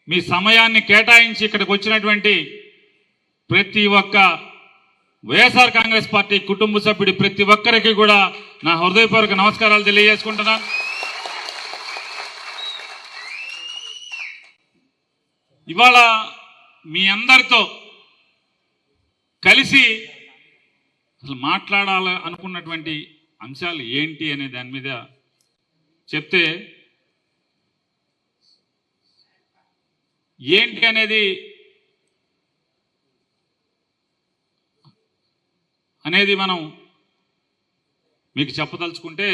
మీ సమయాన్ని కేటాయించి ఇక్కడికి వచ్చినటువంటి ప్రతి ఒక్క వైఎస్ఆర్ కాంగ్రెస్ పార్టీ కుటుంబ సభ్యుడి ప్రతి ఒక్కరికి కూడా నా హృదయపూర్వక నమస్కారాలు తెలియజేసుకుంటున్నాను. ఇవాళ మీ అందరితో కలిసి అసలు మాట్లాడాలి అనుకున్నటువంటి అంశాలు ఏంటి అనే దాని మీద చెప్తే, ఏంటి అనేది మనం మీకు చెప్పదలుచుకుంటే,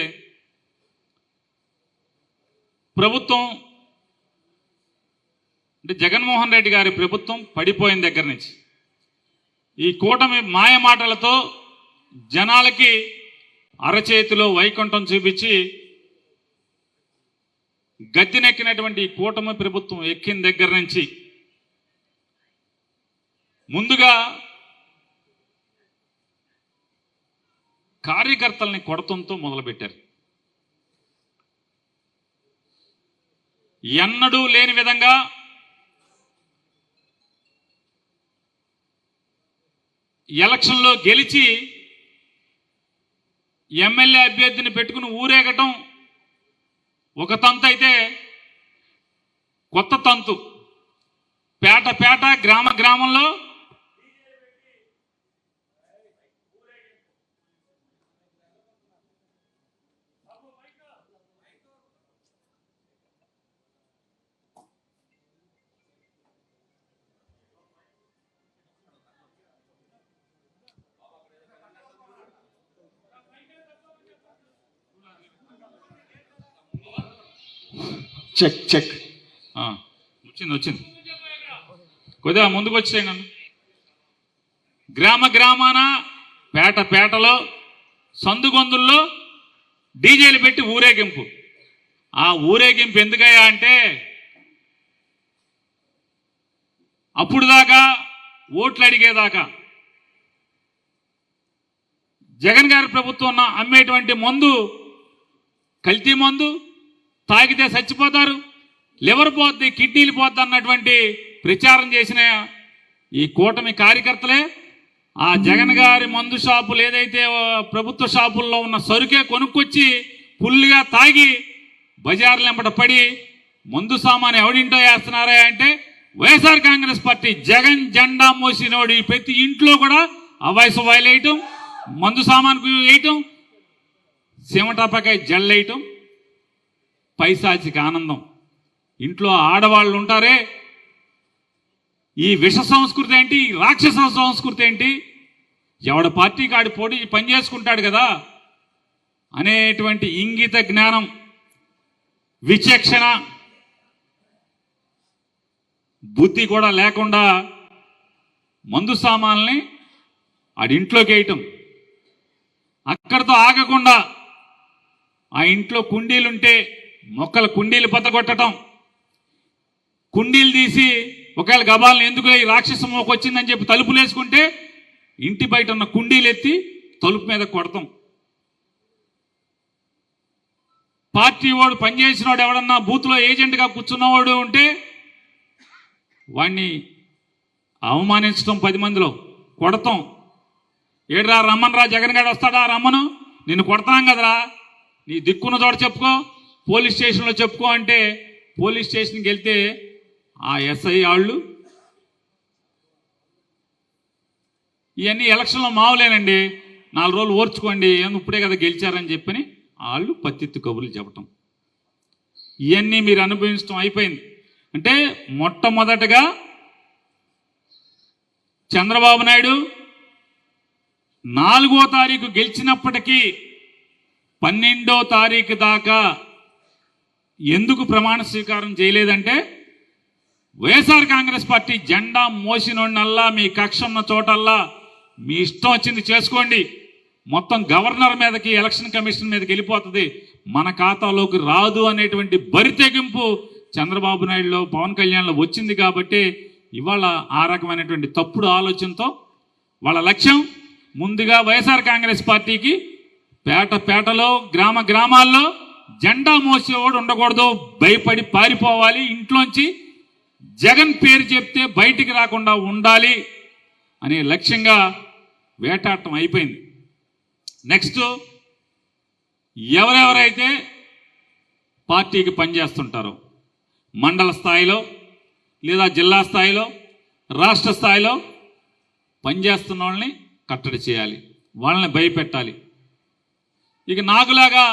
ప్రభుత్వం అంటే జగన్మోహన్ రెడ్డి గారి ప్రభుత్వం పడిపోయిన దగ్గర నుంచి ఈ కూటమి మాయ మాటలతో జనాలకి అరచేతిలో వైకుంఠం చూపించి గద్దెనెక్కినటువంటి ఈ కూటమి ప్రభుత్వం ఎక్కిన దగ్గర నుంచి ముందుగా కార్యకర్తల్ని కొడతంతో మొదలుపెట్టారు. ఎన్నడూ లేని విధంగా ఎలక్షన్లో గెలిచి ఎమ్మెల్యే అభ్యర్థిని పెట్టుకుని ఊరేగటం ఒక తంతు అయితే, కొత్త తంతు పేట పేట గ్రామ గ్రామంలో చెక్ చెక్ వచ్చింది కొద్దిగా ముందుకు వచ్చాయి. నన్ను గ్రామ గ్రామాన పేట పేటలో సందుగొందుల్లో డీజేలు పెట్టి ఊరేగింపు. ఆ ఊరేగింపు ఎందుకయ్యా అంటే, అప్పుడు దాకా ఓట్లు అడిగేదాకా జగన్ గారి ప్రభుత్వం అమ్మేటువంటి మందు కల్తీ మందు, తాగితే చచ్చిపోతారు, లివర్ పోద్ది, కిడ్నీలు పోద్ది అన్నటువంటి ప్రచారం చేసిన ఈ కూటమి కార్యకర్తలే ఆ జగన్ గారి మందు షాపులు ఏదైతే ప్రభుత్వ షాపుల్లో ఉన్న సరుకే కొనుక్కొచ్చి ఫుల్గా తాగి బజార్లు వెంబట పడి మందు సామాను ఎవడింటో వేస్తున్నారా అంటే, వైఎస్ఆర్ కాంగ్రెస్ పార్టీ జగన్ జెండా మోసినోడు ప్రతి ఇంట్లో కూడా ఆ వయసు వేయటం, మందు సామానుకు వేయటం, సిమటాపకాయ జల్లేయటం, పైశాచిక ఆనందం. ఇంట్లో ఆడవాళ్ళు ఉంటారే, ఈ విష సంస్కృతి ఏంటి, ఈ రాక్షస సంస్కృతి ఏంటి, ఎవడ పార్టీ కాడి పోటీ పని చేసుకుంటాడు కదా అనేటువంటి ఇంగిత జ్ఞానం, విచక్షణ, బుద్ధి కూడా లేకుండా మందు సామాన్లని ఆడింట్లోకి వేయటం. అక్కడితో ఆగకుండా ఆ ఇంట్లో కుండీలుంటే మొక్కల కుండీలు బద్దగొట్టడం, కుండీలు తీసి ఒకవేళ గబాలను ఎందుకు ఈ రాక్షస మోక వచ్చిందని చెప్పి తలుపులు వేసుకుంటే ఇంటి బయట ఉన్న కుండీలు ఎత్తి తలుపు మీద కొడతాం. పార్టీ వాడు పనిచేసినవాడు ఎవడన్నా బూత్లో ఏజెంట్గా కూర్చున్నవాడు ఉంటే వాడిని అవమానించడం, 10 మందిలో కొడతాం. ఏడ్రా రమ్మనరా, జగన్ గారు వస్తాడా, రమ్మను, నిన్ను కొడతాం కదరా, నీ దిక్కున్న చోట చెప్పుకో, పోలీస్ స్టేషన్లో చెప్పుకో అంటే పోలీస్ స్టేషన్కి వెళ్తే ఆ ఎస్ఐ వాళ్ళు ఇవన్నీ ఎలక్షన్లో మావులేనండి, 4 రోజులు ఓర్చుకోండి, ఏం ఇప్పుడే కదా గెలిచారని చెప్పని వాళ్ళు పత్తిత్తు కబుర్లు చెప్పటం, ఇవన్నీ మీరు అనుభవించడం అయిపోయింది. అంటే మొట్టమొదటగా చంద్రబాబు నాయుడు 4వ తారీఖు గెలిచినప్పటికీ 12వ తారీఖు దాకా ఎందుకు ప్రమాణ స్వీకారం చేయలేదంటే, వైఎస్ఆర్ కాంగ్రెస్ పార్టీ జెండా మోసినోళ్ళల్లా మీ కక్ష ఉన్న చోటల్లా మీ ఇష్టం వచ్చింది చేసుకోండి, మొత్తం గవర్నర్ మీదకి, ఎలక్షన్ కమిషన్ మీదకి వెళ్ళిపోతుంది, మన ఖాతాలోకి రాదు అనేటువంటి బరితెగింపు చంద్రబాబు నాయుడులో, పవన్ కళ్యాణ్లో వచ్చింది. కాబట్టి ఇవాళ ఆ రకమైనటువంటి తప్పుడు ఆలోచనతో వాళ్ళ లక్ష్యం ముందుగా వైఎస్ఆర్ కాంగ్రెస్ పార్టీకి పేట పేటలో, గ్రామ గ్రామాల్లో జెండా మోసేవాడు ఉండకూడదు, భయపడి పారిపోవాలి, ఇంట్లోంచి జగన్ పేరు చెప్తే బయటికి రాకుండా ఉండాలి అనే లక్ష్యంగా వేటాడటం అయిపోయింది. నెక్స్ట్, ఎవరెవరైతే పార్టీకి పనిచేస్తుంటారో మండల స్థాయిలో లేదా జిల్లా స్థాయిలో రాష్ట్ర స్థాయిలో పనిచేస్తున్న వాళ్ళని కట్టడి చేయాలి, వాళ్ళని భయపెట్టాలి. ఇక నాకులాగా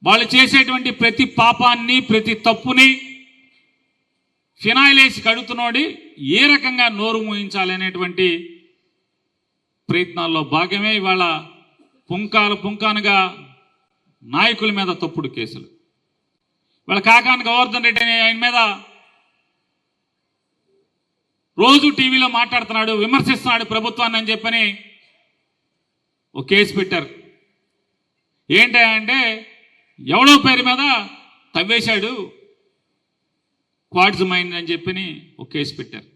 వాళ్ళు చేసేటువంటి ప్రతి పాపాన్ని ప్రతి తప్పుని ఫినాయిల్ వేసి కడుగుతున్నోడి ఏ రకంగా నోరు మూయించాలి అనేటువంటి ప్రయత్నాల్లో భాగమే ఇవాళ పుంకానుగా నాయకుల మీద తప్పుడు కేసులు. ఇవాళ కాకాని గోవర్ధన్ రెడ్డి అనే ఆయన మీద రోజు టీవీలో మాట్లాడుతున్నాడు, విమర్శిస్తున్నాడు ప్రభుత్వాన్ని అని చెప్పని ఒక కేసు పెట్టారు. ఏంటంటే ఎవడో పేరు మీద తవ్వేశాడు క్వార్ట్జ్ మైన్ అని చెప్పని ఒక కేసు పెట్టారు.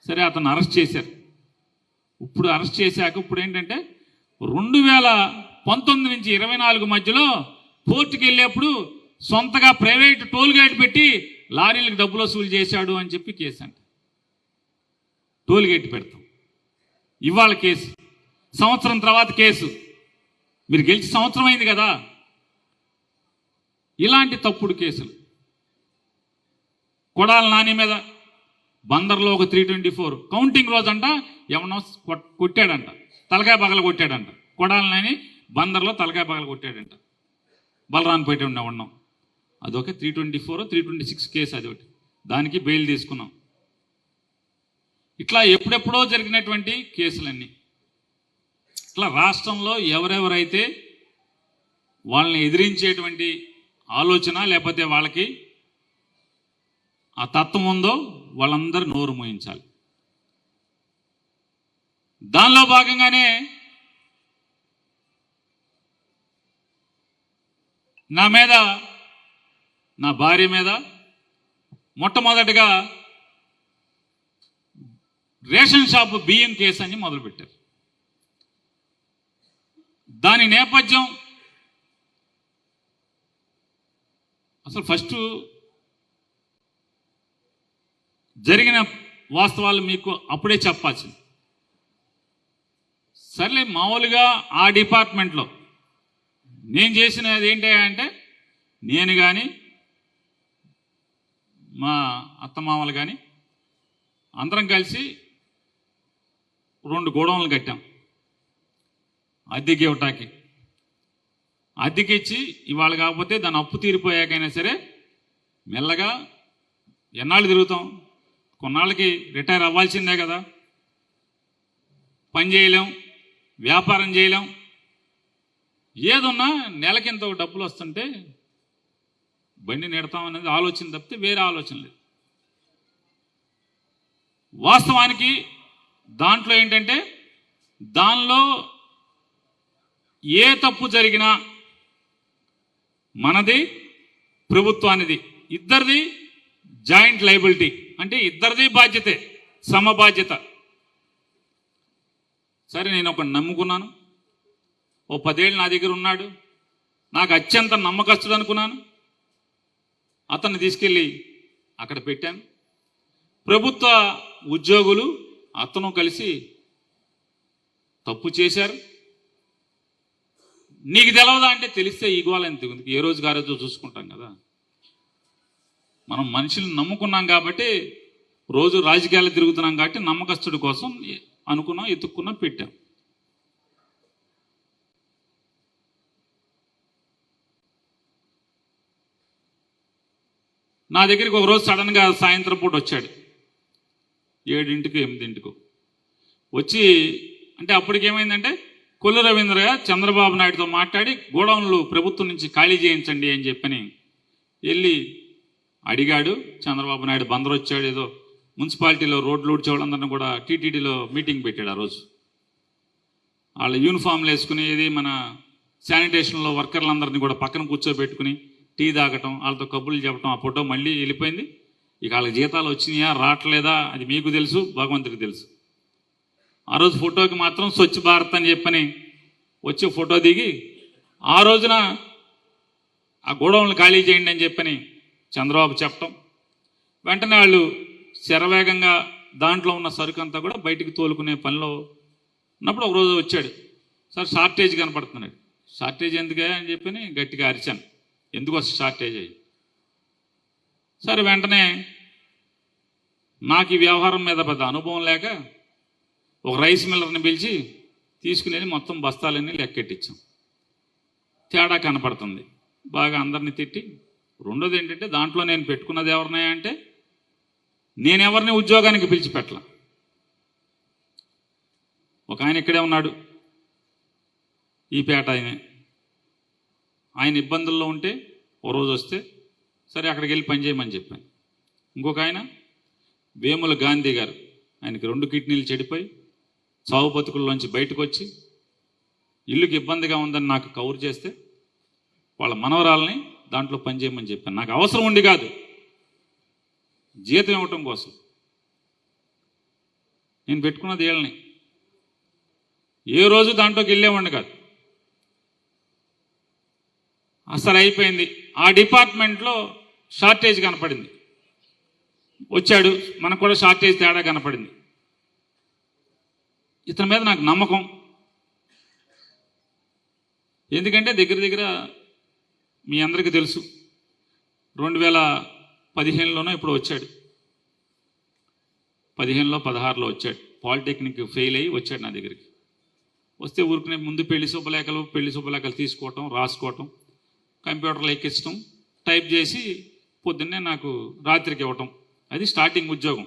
సరే, అతను అరెస్ట్ చేశారు. ఇప్పుడు అరెస్ట్ చేశాక ఇప్పుడు ఏంటంటే 2019 నుంచి 24 మధ్యలో కోర్టుకి వెళ్ళేప్పుడు సొంతగా ప్రైవేట్ టోల్ గేట్ పెట్టి లారీలకు డబ్బులు వసూలు చేశాడు అని చెప్పి కేసు అంట. టోల్ గేట్ పెడతాం, ఇవాళ కేసు, సంవత్సరం తర్వాత కేసు. మీరు గెలిచి సంవత్సరం అయింది కదా. ఇలాంటి తప్పుడు కేసులు. కొడాల నాని మీద బందర్లో ఒక 324 కౌంటింగ్ రోజంట ఎవనో కొట్టాడంట, తలకాయ పగల కొట్టాడంట. కొడాల నాని బందర్లో తలకాయ పగల కొట్టాడంట, బలరాన్పేట ఉన్నాం. అదొక 324 326 కేసు, అది ఒకటి. దానికి బెయిల్ తీసుకున్నాం. ఇట్లా ఎప్పుడెప్పుడో జరిగినటువంటి కేసులన్నీ. ఇట్లా రాష్ట్రంలో ఎవరెవరైతే వాళ్ళని ఎదిరించేటువంటి ఆలోచన లేకపోతే వాళ్ళకి ఆ తత్వం ఉందో వాళ్ళందరూ నోరు మోయించాలి. దానిలో భాగంగానే నా మీద, నా భార్య మీద మొట్టమొదటిగా రేషన్ షాపు బియ్యం కేసు అని మొదలుపెట్టారు. దాని నేపథ్యం అసలు ఫస్ట్ జరిగిన వాస్తవాలు మీకు అప్పుడే చెప్పాల్సింది. సర్లే, మామూలుగా ఆ డిపార్ట్మెంట్లో నేను చేసినది ఏంటి అంటే, నేను కానీ మా అత్తమామలు కానీ అందరం కలిసి 2 గోడౌన్లు కట్టాం అద్దెకి ఇవ్వటానికి. అద్దెకిచ్చి ఇవాళ కాకపోతే దాని అప్పు తీరిపోయాకైనా సరే మెల్లగా ఎన్నాళ్ళు తిరుగుతాం, కొన్నాళ్ళకి రిటైర్ అవ్వాల్సిందే కదా. పని చేయలేం, వ్యాపారం చేయలేం, ఏదున్నా నెలకింత డబ్బులు వస్తుంటే బండి నెడతాం అనేది ఆలోచన తప్పితే వేరే ఆలోచన లేదు. వాస్తవానికి దాంట్లో ఏంటంటే, దానిలో ఏ తప్పు జరిగినా మనది ప్రభుత్వానిది, ఇద్దరిది జాయింట్ లైబిలిటీ, అంటే ఇద్దరిది బాధ్యతే, సమబాధ్యత. సరే, నేను ఒక నమ్ముకున్నాను, ఓ 10 ఏళ్ళు నా దగ్గర ఉన్నాడు, నాకు అత్యంత నమ్మకస్తుడు అనుకున్నాను. అతన్ని తీసుకెళ్ళి అక్కడ పెట్టాను. ప్రభుత్వ ఉద్యోగులు అతను కలిసి తప్పు చేశారు. నీకు తెలవదా అంటే, తెలిస్తే ఈగోవాలని ఏ రోజుకి ఆ రోజు చూసుకుంటాం కదా. మనం మనుషులను నమ్ముకున్నాం కాబట్టి, రోజు రాజకీయాలు తిరుగుతున్నాం కాబట్టి నమ్మకస్తుడి కోసం అనుకున్నాం, ఎత్తుక్కున్నాం, పెట్టాం. నా దగ్గరికి ఒకరోజు సడన్గా సాయంత్రం పూట వచ్చాడు, 7ంటికి 8ంటికి వచ్చి. అంటే అప్పటికేమైందంటే, కొల్లు రవీంద్ర చంద్రబాబు నాయుడుతో మాట్లాడి గోడౌన్లు ప్రభుత్వం నుంచి ఖాళీ చేయించండి అని చెప్పని వెళ్ళి అడిగాడు. చంద్రబాబు నాయుడు బందరు వచ్చాడు, ఏదో మున్సిపాలిటీలో రోడ్లు ఊడ్చేవాళ్ళందరినీ కూడా టీటీడీలో మీటింగ్ పెట్టాడు. ఆ రోజు వాళ్ళ యూనిఫామ్లు వేసుకుని, ఏది మన శానిటేషన్లో వర్కర్లందరినీ కూడా పక్కన కూర్చోబెట్టుకుని టీ తాగటం, వాళ్ళతో కబుర్లు చెప్పడం. ఆ ఫోటో మళ్ళీ వెళ్ళిపోయింది. ఇక వాళ్ళకి జీతాలు వచ్చినాయా రావట్లేదా అది మీకు తెలుసు, భగవంతుడికి తెలుసు. ఆ రోజు ఫోటోకి మాత్రం స్వచ్ఛ భారత్ అని చెప్పని వచ్చి ఫోటో దిగి, ఆ రోజున ఆ గోడౌన్లు ఖాళీ చేయండి అని చెప్పని చంద్రబాబు చెప్పటం. వెంటనే వాళ్ళు శరవేగంగా దాంట్లో ఉన్న సరుకు అంతా కూడా బయటికి తోలుకునే పనిలో ఉన్నప్పుడు ఒకరోజు వచ్చాడు. సార్ షార్టేజ్ కనపడుతున్నాడు. షార్టేజ్ ఎందుకే అని చెప్పి గట్టిగా అరిచాను, ఎందుకు వస్తుంది షార్టేజ్ అయ్యి. సరే వెంటనే నాకు ఈ వ్యవహారం మీద పెద్ద అనుభవం లేక ఒక రైస్ మిల్లర్ని పిలిచి తీసుకుని మొత్తం బస్తాలన్నీ లెక్కెట్టించాం. తేడా కనపడుతుంది. బాగా అందరినీ తిట్టి, రెండోది ఏంటంటే దాంట్లో నేను పెట్టుకున్నది ఎవరినాయా అంటే నేనెవరిని ఉద్యోగానికి పిలిచిపెట్టల. ఒక ఆయన ఇక్కడే ఉన్నాడు, ఈ పేట ఆయన ఇబ్బందుల్లో ఉంటే ఓ రోజు వస్తే సరే అక్కడికి వెళ్ళి పనిచేయమని చెప్పాను. ఇంకొక ఆయన వేముల గాంధీ గారు, ఆయనకి 2 కిడ్నీలు చెడిపోయి చావు బతుకుల్లోంచి బయటకు వచ్చి ఇల్లుకి ఇబ్బందిగా ఉందని నాకు కవర్ చేస్తే వాళ్ళ మనవరాలని దాంట్లో పనిచేయమని చెప్పాను. నాకు అవసరం ఉండి కాదు, జీతం ఇవ్వటం కోసం. నేను పెట్టుకున్నది వీళ్ళని, ఏ రోజు దాంట్లోకి వెళ్ళేవాడిని కాదు. అసలు అయిపోయింది. ఆ డిపార్ట్మెంట్లో షార్టేజ్ కనపడింది. వచ్చాడు, మనకు కూడా షార్టేజ్ తేడా కనపడింది. ఇతని మీద నాకు నమ్మకం. ఎందుకంటే దగ్గర దగ్గర మీ అందరికీ తెలుసు 2015లోనో ఇప్పుడు వచ్చాడు, 15లో 16లో వచ్చాడు. పాలిటెక్నిక్ ఫెయిల్ అయ్యి వచ్చాడు నా దగ్గరికి. వస్తే ఊరుకునే ముందు పెళ్లి శుభలేఖలు తీసుకోవటం, రాసుకోవటం, కంప్యూటర్లో ఎక్కించడం, టైప్ చేసి పొద్దున్నే నాకు రాత్రికి ఇవ్వటం. అది స్టార్టింగ్ ఉద్యోగం.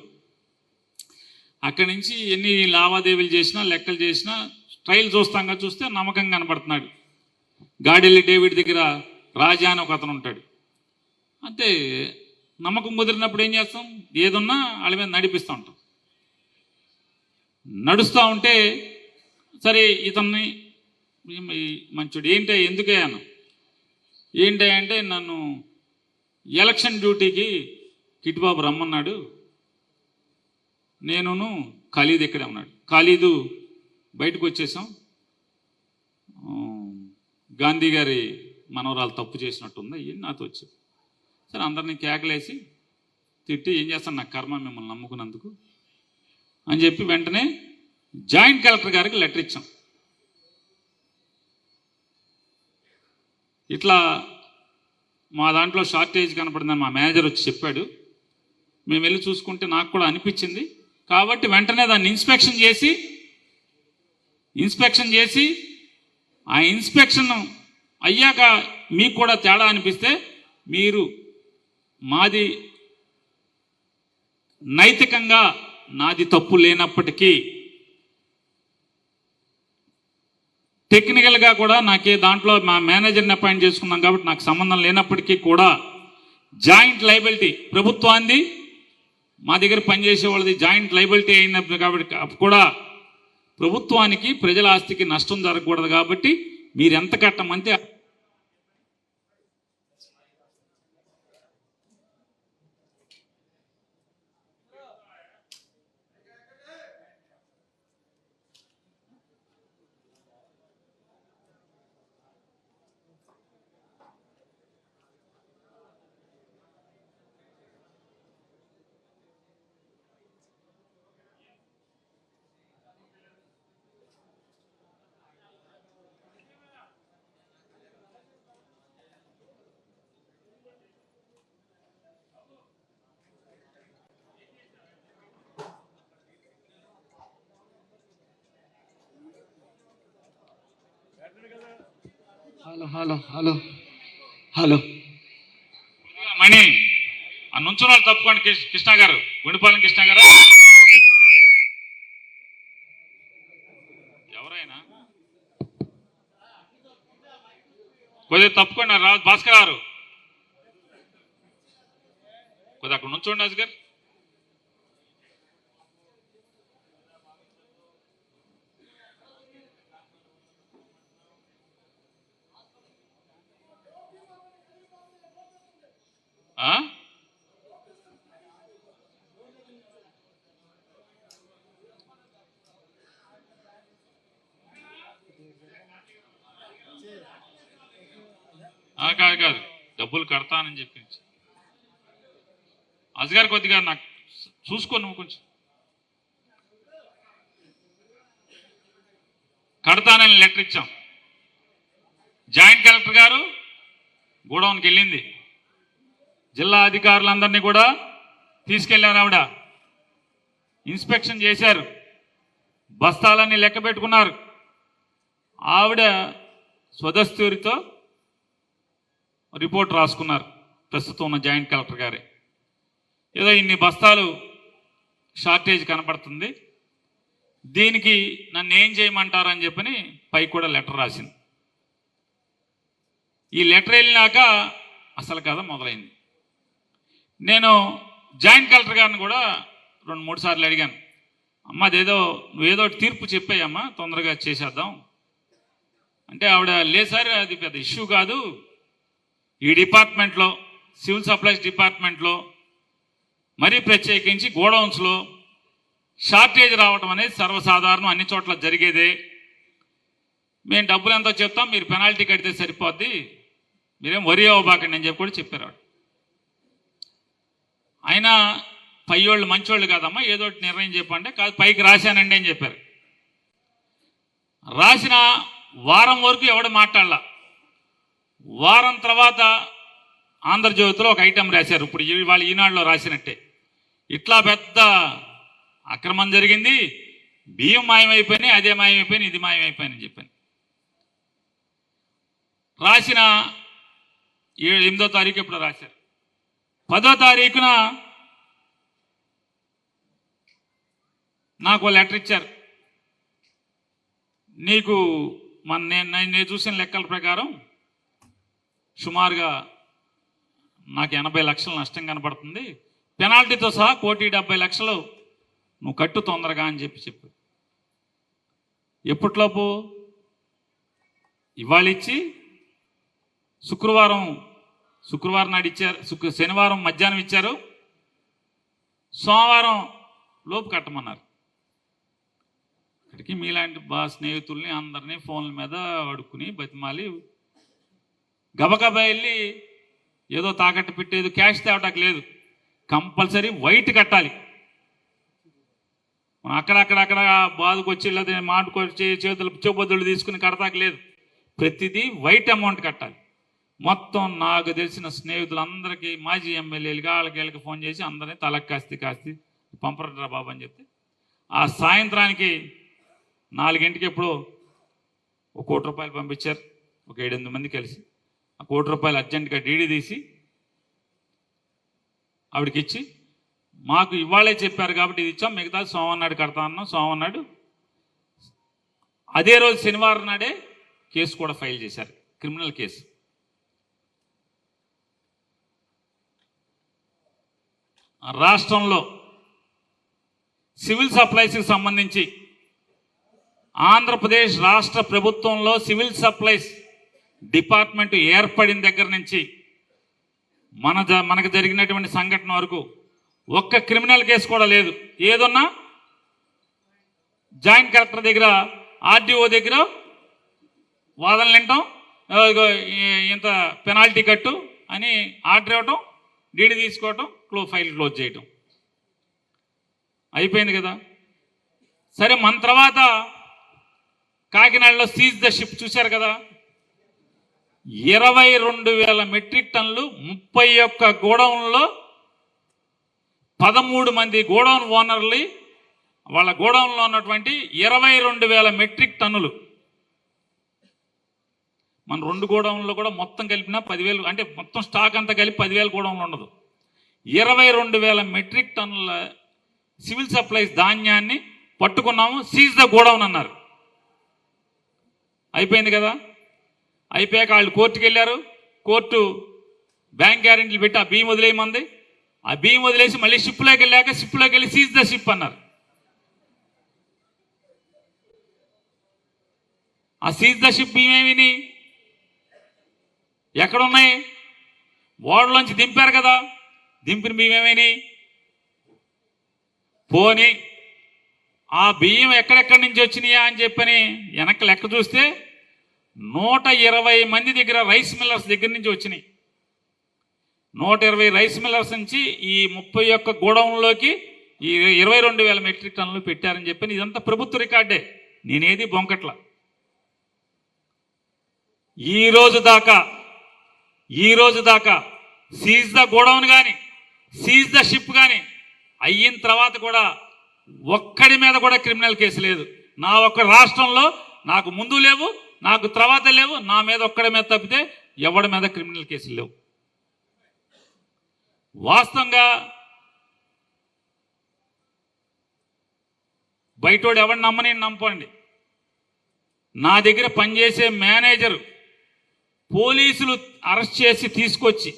అక్కడి నుంచి ఎన్ని లావాదేవీలు చేసినా, లెక్కలు చేసినా, ట్రయల్ చూస్తే నమ్మకంగా కనపడుతున్నాడు. గాడెల్లి డేవిడ్ దగ్గర రాజా అని ఒక అతను ఉంటాడు. అంతే, నమ్మకం కుదిరినప్పుడు ఏం చేస్తాం, ఏదున్నా వాళ్ళ మీద నడిపిస్తూ ఉంటాం. నడుస్తూ ఉంటే సరే ఇతన్ని మంచుడు ఏంటి ఎందుకే అన్న, ఏంటి అంటే నన్ను ఎలక్షన్ డ్యూటీకి కిట్బాబు రమ్మన్నాడు, నేనును ఖలీద్ ఇక్కడే ఉన్నాడు. ఖలీదు బయటకు వచ్చేసాం, గాంధీ గారి మనవరాలు తప్పు చేసినట్టుంది అయ్యి నాతో వచ్చి. సరే అందరినీ కేకలేసి తిట్టి ఏం చేస్తాను, నాకు కర్మ మిమ్మల్ని నమ్ముకున్నందుకు అని చెప్పి వెంటనే జాయింట్ కలెక్టర్ గారికి లెటర్ ఇచ్చాం. ఇట్లా మా దాంట్లో షార్టేజ్ కనపడిందని మా మేనేజర్ వచ్చి చెప్పాడు. మేము వెళ్ళి చూసుకుంటే నాకు కూడా అనిపించింది. కాబట్టి వెంటనే దాన్ని ఇన్స్పెక్షన్ చేసి ఆ ఇన్స్పెక్షన్ అయ్యాక మీకు కూడా తేడా అనిపిస్తే మీరు మాది నైతికంగా నాది తప్పు లేనప్పటికీ టెక్నికల్గా కూడా నాకే దాంట్లో మా మేనేజర్ని అపాయింట్ చేసుకున్నాం కాబట్టి నాకు సంబంధం లేనప్పటికీ కూడా జాయింట్ లైబిలిటీ ప్రభుత్వాన్ని మా దగ్గర పనిచేసే వాళ్ళది జాయింట్ లైబిలిటీ అయినప్పుడు కాబట్టి కూడా ప్రభుత్వానికి ప్రజల ఆస్తికి నష్టం జరగకూడదు కాబట్టి మీరు ఎంత కట్టమంటే హలో మణి ఆ నుంచున్నారు తప్పుకోండి. కృష్ణ గారు, గుండిపాలెం కృష్ణ గారు, ఎవరైనా కొద్దిగా తప్పుకోండి. రాజు భాస్కర్ గారు కొద్దిగా అక్కడ నుంచోండి. రాజు గారు కాదు డబ్బులు కడతానని చెప్పించి అజగారు కొద్దిగా నాకు చూసుకో నువ్వు కొంచెం. కడతానని లెటర్ ఇచ్చాం. జాయింట్ కలెక్టర్ గారు గోడౌన్కి వెళ్ళింది. జిల్లా అధికారులందరినీ కూడా తీసుకెళ్లారు. ఆవిడ ఇన్స్పెక్షన్ చేశారు, బస్తాలన్నీ లెక్క పెట్టుకున్నారు. ఆవిడ స్వదస్తూరితో రిపోర్ట్ రాసుకున్నారు. ప్రస్తుతం ఉన్న జాయింట్ కలెక్టర్ గారే ఏదో ఇన్ని బస్తాలు షార్టేజ్ కనపడుతుంది, దీనికి నన్ను ఏం చేయమంటారని చెప్పని పైకి కూడా లెటర్ రాసింది. ఈ లెటర్ వెళ్ళినాక అసలు కథ మొదలైంది. నేను జాయింట్ కలెక్టర్ గారిని కూడా 2-3 సార్లు అడిగాను, అమ్మ అదేదో నువ్వేదో తీర్పు చెప్పాయమ్మా, తొందరగా చేసేద్దాం అంటే ఆవిడ లేదు సార్ అది పెద్ద ఇష్యూ కాదు, ఈ డిపార్ట్మెంట్లో సివిల్ సప్లైస్ డిపార్ట్మెంట్లో మరీ ప్రత్యేకించి గోడౌన్స్లో షార్టేజ్ రావడం అనేది సర్వసాధారణం, అన్ని చోట్ల జరిగేదే, మేము డబ్బులు ఎంతో చెప్తాం, మీరు పెనాల్టీ కడితే సరిపోద్ది, మీరేం వరి అవ్వబాకండి అని చెప్పి కూడా చెప్పారు. అయినా పయ్యోళ్ళు మంచోళ్ళు కాదమ్మా, ఏదో నిర్ణయం చెప్పండి, కాదు పైకి రాశానండి అని చెప్పారు. రాసిన వారం వరకు ఎవడు మాట్లాడలా. వారం తర్వాత ఆంధ్రజ్యోతిలో ఒక ఐటెం రాశారు, ఇప్పుడు వాళ్ళు ఈనాడులో రాసినట్టే, ఇట్లా పెద్ద అక్రమం జరిగింది, బియ్యం మాయమైపోయినాయి, అదే మాయమైపోయినాయి, ఇది మాయమైపోయినాయి చెప్పాను. రాసిన 8వ తారీఖు ఇప్పుడు రాశారు. 10వ తారీఖున నాకు లెటర్ ఇచ్చారు, నీకు నేను చూసిన లెక్కల ప్రకారం సుమారుగా నాకు 80 లక్షల నష్టం కనపడుతుంది, పెనాల్టీతో సహా 1,70,00,000 నువ్వు కట్టు తొందరగా అని చెప్పి ఎప్పట్లోపు ఇవాళ ఇచ్చి శుక్రవారం నాడు ఇచ్చారు, శనివారం మధ్యాహ్నం ఇచ్చారు, సోమవారం లోపు కట్టమన్నారు. ఇక్కడికి మీలాంటి స్నేహితుల్ని అందరినీ ఫోన్ల మీద అడుక్కుని బతిమాలి గబగబా వెళ్ళి ఏదో తాకట్టు పెట్టేది క్యాష్ తేవటానికి లేదు, కంపల్సరీ వైట్ కట్టాలి. మనం అక్కడక్కడ బాధకు వచ్చి లేదా మాటకొచ్చి చేతులు చెబొద్దులు తీసుకుని కడతాకి లేదు, ప్రతిదీ వైట్ అమౌంట్ కట్టాలి. మొత్తం నాకు తెలిసిన స్నేహితులందరికీ మాజీ ఎమ్మెల్యేలుగా వాళ్ళకి ఫోన్ చేసి అందరినీ తలకు కాస్తి పంపరా బాబు అని చెప్తే ఆ సాయంత్రానికి 4 ఎప్పుడో ₹1 కోటి పంపించారు. ఒక 7-8 మంది కలిసి ఆ ₹1 కోటి అర్జెంటుగా డీడీ తీసి ఆవిడకి ఇచ్చి, మాకు ఇవాళే చెప్పారు కాబట్టి ఇది ఇచ్చాం, మిగతా సోమవారం నాడు కడతా అన్నాం. సోమవారం నాడు అదే రోజు శనివారం నాడే కేసు కూడా ఫైల్ చేశారు, క్రిమినల్ కేసు. రాష్ట్రంలో సివిల్ సప్లైస్కి సంబంధించి ఆంధ్రప్రదేశ్ రాష్ట్ర ప్రభుత్వంలో సివిల్ సప్లైస్ డిపార్ట్మెంట్ ఏర్పడిన దగ్గర నుంచి మనకు జరిగినటువంటి సంఘటన వరకు ఒక్క క్రిమినల్ కేసు కూడా లేదు. ఏదన్నా జాయింట్ కలెక్టర్ దగ్గర ఆర్డీఓ దగ్గర వాదనలు వింటాం, ఇంత పెనాల్టీ కట్టు అని ఆర్డర్ ఇవ్వటం, డీడీ తీసుకోవటం, ఫైల్ క్లోజ్ చేయటం అయిపోయింది కదా. సరే, మన తర్వాత కాకినాడలో సీజ్ ద షిప్ చూశారు కదా, 22,000 మెట్రిక్ టన్నులు 31 గోడౌన్లో 13 మంది గోడౌన్ ఓనర్లు వాళ్ళ గోడౌన్లో ఉన్నటువంటి 22,000 మెట్రిక్ టన్నులు. మన 2 గోడౌన్లో కూడా మొత్తం కలిపినా 10,000, అంటే మొత్తం స్టాక్ అంతా కలిపి 10,000 గోడౌన్లు ఉండదు. 22,000 మెట్రిక్ టన్నుల సివిల్ సప్లైస్ ధాన్యాన్ని పట్టుకున్నాము, సీజ్ ద గోడౌన్ అన్నారు. అయిపోయింది కదా. అయిపోయాక వాళ్ళు కోర్టుకు వెళ్ళారు, కోర్టు బ్యాంక్ గ్యారెంటీలు పెట్టి ఆ బియ్యం వదిలేయమంది. ఆ బియ్యం వదిలేసి మళ్ళీ షిప్లోకి వెళ్ళాక షిప్లోకి వెళ్ళి సీజ్ ద షిప్ అన్నారు. ఆ సీజ్ ద షిప్ బియ్యం ఏమిని ఎక్కడున్నాయి? ఓడలోంచి దింపారు కదా, దింపిన బియ్యం ఏమైనాయి? పోని ఆ బియ్యం ఎక్కడెక్కడి నుంచి వచ్చినాయా అని చెప్పని వెనక్కి లెక్క చూస్తే 120 మంది దగ్గర రైస్ మిల్లర్స్ దగ్గర నుంచి వచ్చినాయి. 120 రైస్ మిల్లర్స్ నుంచి ఈ 31 గోడౌన్లోకి ఈ 22,000 మెట్రిక్ టన్నులు పెట్టారని చెప్పి ఇదంతా ప్రభుత్వ రికార్డే, నేనేది బొంకట్ల. ఈ రోజు దాకా సీజ్ ద గోడౌన్ కానీ సీజ్ ద షిప్ కానీ అయిన తర్వాత కూడా ఒక్కడి మీద కూడా క్రిమినల్ కేసు లేదు. నా ఒక్క రాష్ట్రంలో నాకు ముందు లేవు, నాకు తర్వాత లేవు, నా మీద ఒక్కడి మీద తప్పితే ఎవడి మీద క్రిమినల్ కేసులు లేవు. వాస్తవంగా బయటోడు ఎవరిని నమ్మని నమ్మండి, నా దగ్గర పనిచేసే మేనేజరు పోలీసులు అరెస్ట్ చేసి తీసుకొచ్చి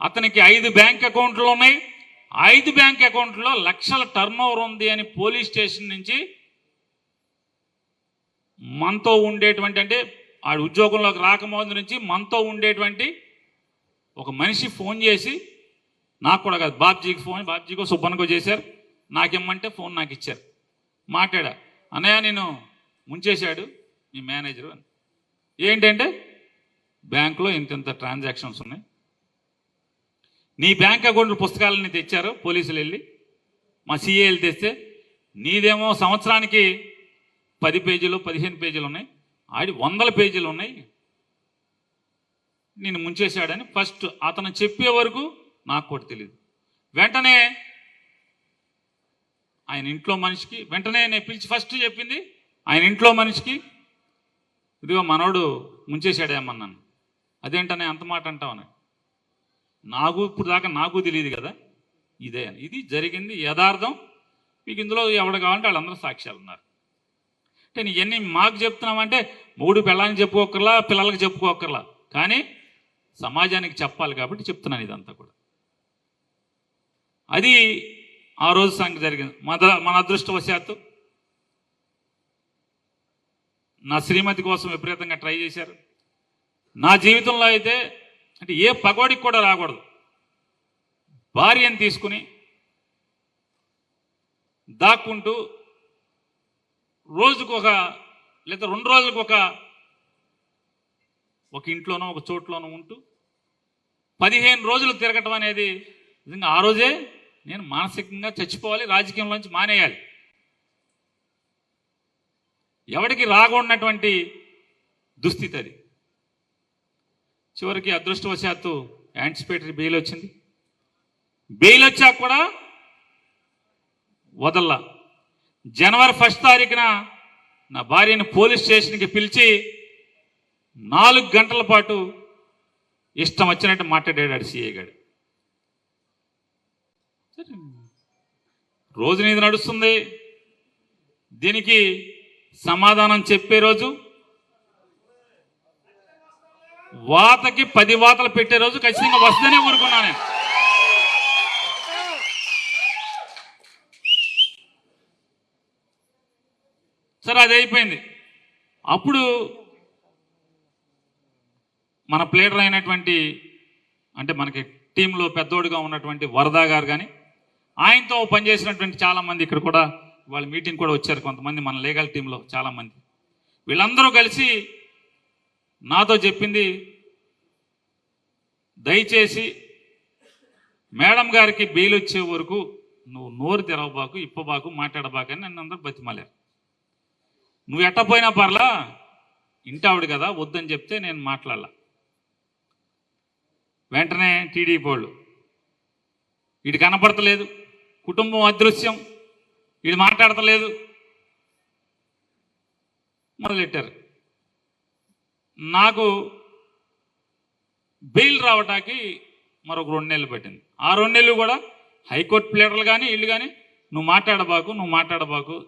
అతనికి 5 బ్యాంక్ అకౌంట్లు ఉన్నాయి, 5 బ్యాంక్ అకౌంట్లో లక్షల టర్న్ ఓవర్ ఉంది అని పోలీస్ స్టేషన్ నుంచి మనతో ఉండేటువంటి, అంటే ఆ ఉద్యోగంలోకి రాకముందు నుంచి మనతో ఉండేటువంటి ఒక మనిషి ఫోన్ చేసి, నాకు కూడా కాదు బాబ్జీకి ఫోన్, బాబ్జీకో సుబ్బన్నకో చేశారు, నాకేమంటే ఫోన్ నాకు ఇచ్చారు. మాట్లాడా, అన్నయ్య నేను ముంచేశాడు మీ మేనేజరు అని. ఏంటంటే బ్యాంకులో ఇంత ట్రాన్సాక్షన్స్ ఉన్నాయి, నీ బ్యాంక్ అకౌంట్ పుస్తకాలని తెచ్చారు పోలీసులు వెళ్ళి, మా సిఏలు తెస్తే నీదేమో సంవత్సరానికి 10 పేజీలు 15 పేజీలు ఉన్నాయి, ఆడి 100 పేజీలు ఉన్నాయి, నేను ముంచేశాడని ఫస్ట్ అతను చెప్పే వరకు నాకు కూడా తెలియదు. వెంటనే ఆయన ఇంట్లో మనిషికి వెంటనే నేను పిలిచి ఫస్ట్ చెప్పింది ఆయన ఇంట్లో మనిషికి, ఇదిగో మనోడు ముంచేశాడేమన్నాను. అదేంటనే అంత మాట అంటావని, నాకు ఇప్పుడు దాకా నాకు తెలియదు కదా, ఇదే ఇది జరిగింది యథార్థం, మీకు ఇందులో ఎవడు కావాలంటే వాళ్ళందరూ సాక్ష్యాలు ఉన్నారు. అంటే నీ ఎన్ని మాకు చెప్తున్నామంటే మూడు పిల్లలకి చెప్పుకోకర్లా, పిల్లలకి చెప్పుకోకర్లా, కానీ సమాజానికి చెప్పాలి కాబట్టి చెప్తున్నాను ఇదంతా కూడా. అది ఆ రోజు సంగతి జరిగింది. మన అదృష్టవశాత్తు నా శ్రీమతి కోసం విపరీతంగా ట్రై చేశారు. నా జీవితంలో అయితే అంటే ఏ పగోడికి కూడా రాకూడదు, భార్యను తీసుకుని దాక్కుంటూ రోజుకు లేదా 2 రోజులకు ఒక ఇంట్లోనో ఒక చోట్లోనో ఉంటూ 15 రోజులు తిరగటం అనేది నిజంగా ఆ రోజే నేను మానసికంగా చచ్చిపోవాలి, రాజకీయంలోంచి మానేయాలి. ఎవరికి రాకూడనటువంటి దుస్థితి అది. చివరికి అదృష్టవశాత్తు యాంటిసిపేటరీ బెయిల్ వచ్చింది. బెయిల్ వచ్చాక కూడా వదల్లా. జనవరి 1 తారీఖున నా భార్యను పోలీస్ స్టేషన్కి పిలిచి 4 గంటల పాటు ఇష్టం వచ్చినట్టు మాట్లాడాడు సిఐ గారు. రోజు ఇది నడుస్తుంది, దీనికి సమాధానం చెప్పే రోజు, వాతకి 10 వాతలు పెట్టే రోజు ఖచ్చితంగా వస్తుందనే ఊరుకున్నాను నేను. సరే అది అయిపోయింది. అప్పుడు మన ప్లేడర్ అయినటువంటి, అంటే మనకి టీంలో పెద్దోడుగా ఉన్నటువంటి వరదా గారు కానీ, ఆయనతో పనిచేసినటువంటి చాలామంది ఇక్కడ కూడా వాళ్ళ మీటింగ్ కూడా వచ్చారు కొంతమంది, మన లీగల్ టీంలో చాలామంది. వీళ్ళందరూ కలిసి నాతో చెప్పింది, దయచేసి మేడం గారికి బెయిల్ వచ్చే వరకు నువ్వు నోరు తెరవబాకు, ఇప్పబాకు, మాట్లాడబాకని నన్ను అందరూ బతిమాలారు. నువ్వు ఎట్టపోయినా పర్లా, ఇంటావిడు కదా, వద్దని చెప్తే నేను మాట్లాడాల. వెంటనే టీడీపీ వాళ్ళు, వీడు కనపడతలేదు, కుటుంబం అదృశ్యం, వీడు మాట్లాడతలేదు మొదలెట్టారు. నాకు బెయిల్ రావటానికి మరొక 2 నెలలు పట్టింది. ఆ 2 నెలలు కూడా హైకోర్టు ప్లేడర్లు కానీ వీళ్ళు కానీ నువ్వు మాట్లాడబాకు,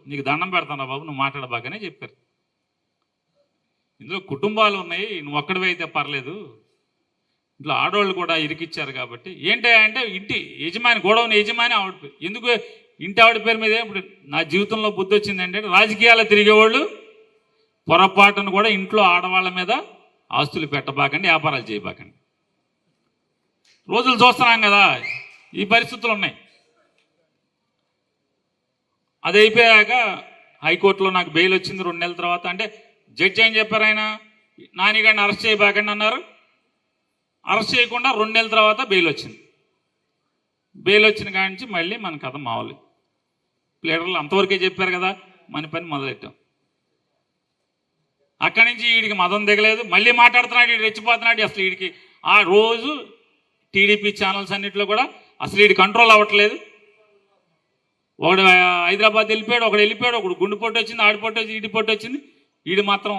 నీకు దండం పెడతాను బాబు, నువ్వు మాట్లాడబాకనే చెప్పారు. ఇందులో కుటుంబాలు ఉన్నాయి, నువ్వు ఒక్కడివైతే పర్లేదు, ఇంట్లో ఆడవాళ్ళు కూడా ఇరికిచ్చారు కాబట్టి. ఏంటంటే ఇంటి యజమాని, గోడౌన్ యజమాని ఆవిడ పేరు. ఎందుకు ఇంటి ఆవిడ పేరు మీద? ఇప్పుడు నా జీవితంలో బుద్ధి వచ్చింది ఏంటంటే, రాజకీయాలు తిరిగేవాళ్ళు పొరపాటును కూడా ఇంట్లో ఆడవాళ్ళ మీద ఆస్తులు పెట్టబాకండి, వ్యాపారాలు చేయబాకండి. రోజులు చూస్తున్నాం కదా, ఈ పరిస్థితులు ఉన్నాయి. అది అయిపోయాక హైకోర్టులో నాకు బెయిల్ వచ్చింది 2 నెలల తర్వాత. అంటే జడ్జి ఏం చెప్పారు, ఆయన నానిగాడిని అరెస్ట్ చేయబాకండి అన్నారు. అరెస్ట్ చేయకుండా 2 నెలల తర్వాత బెయిల్ వచ్చింది. బెయిల్ వచ్చిన కాడి నుంచి మళ్ళీ మన కథ మామూలు. లీడర్లు అంతవరకే చెప్పారు కదా, మన పని మొదలెట్టాం. అక్కడి నుంచి వీడికి మదం దిగలేదు, మళ్ళీ మాట్లాడుతున్నాడు, వీడు రెచ్చిపోతున్నాడు. అసలు వీడికి ఆ రోజు టీడీపీ ఛానల్స్ అన్నింటిలో కూడా అసలు వీడి కంట్రోల్ అవ్వట్లేదు. ఒకడు హైదరాబాద్ వెళ్ళిపోయాడు, ఒకడు వెళ్ళిపోయాడు, ఒకడు గుండు పొట్టు వచ్చింది, ఆడి పొట్టు వచ్చింది, ఈడి పొట్టు వచ్చింది. వీడు మాత్రం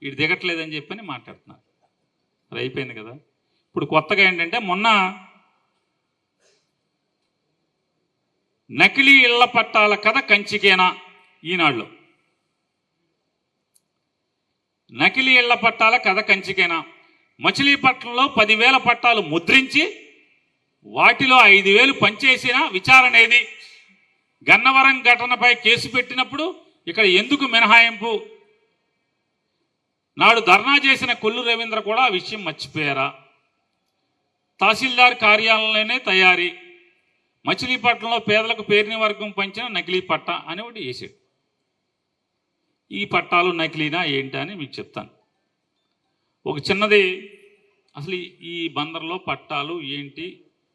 వీడు దిగట్లేదని చెప్పని మాట్లాడుతున్నారు. అది అయిపోయింది కదా. ఇప్పుడు కొత్తగా ఏంటంటే మొన్న నకిలీ ఇళ్ల పట్టాల కథ కంచికేనా ఈనాడులో. నకిలీ ఇళ్ల పట్టాల కథ కంచికేనా. మచిలీపట్నంలో 10,000 పట్టాలు ముద్రించి వాటిలో 5,000 పనిచేసిన విచారణ ఏది? గన్నవరం ఘటనపై కేసు పెట్టినప్పుడు ఇక్కడ ఎందుకు మినహాయింపు? నాడు ధర్నా చేసిన కొల్లు రవీంద్ర కూడా ఆ విషయం మర్చిపోయారా? తహసీల్దార్ కార్యాలయంలోనే తయారీ. మచిలీపట్నంలో పేదలకు పేరుని వర్గం పంచిన నకిలీ పట్టా అని ఒకటి వేసాడు. ఈ పట్టాలు నకిలీనా ఏంటి అని మీకు చెప్తాను. ఒక చిన్నది, అసలు ఈ బందర్లో పట్టాలు ఏంటి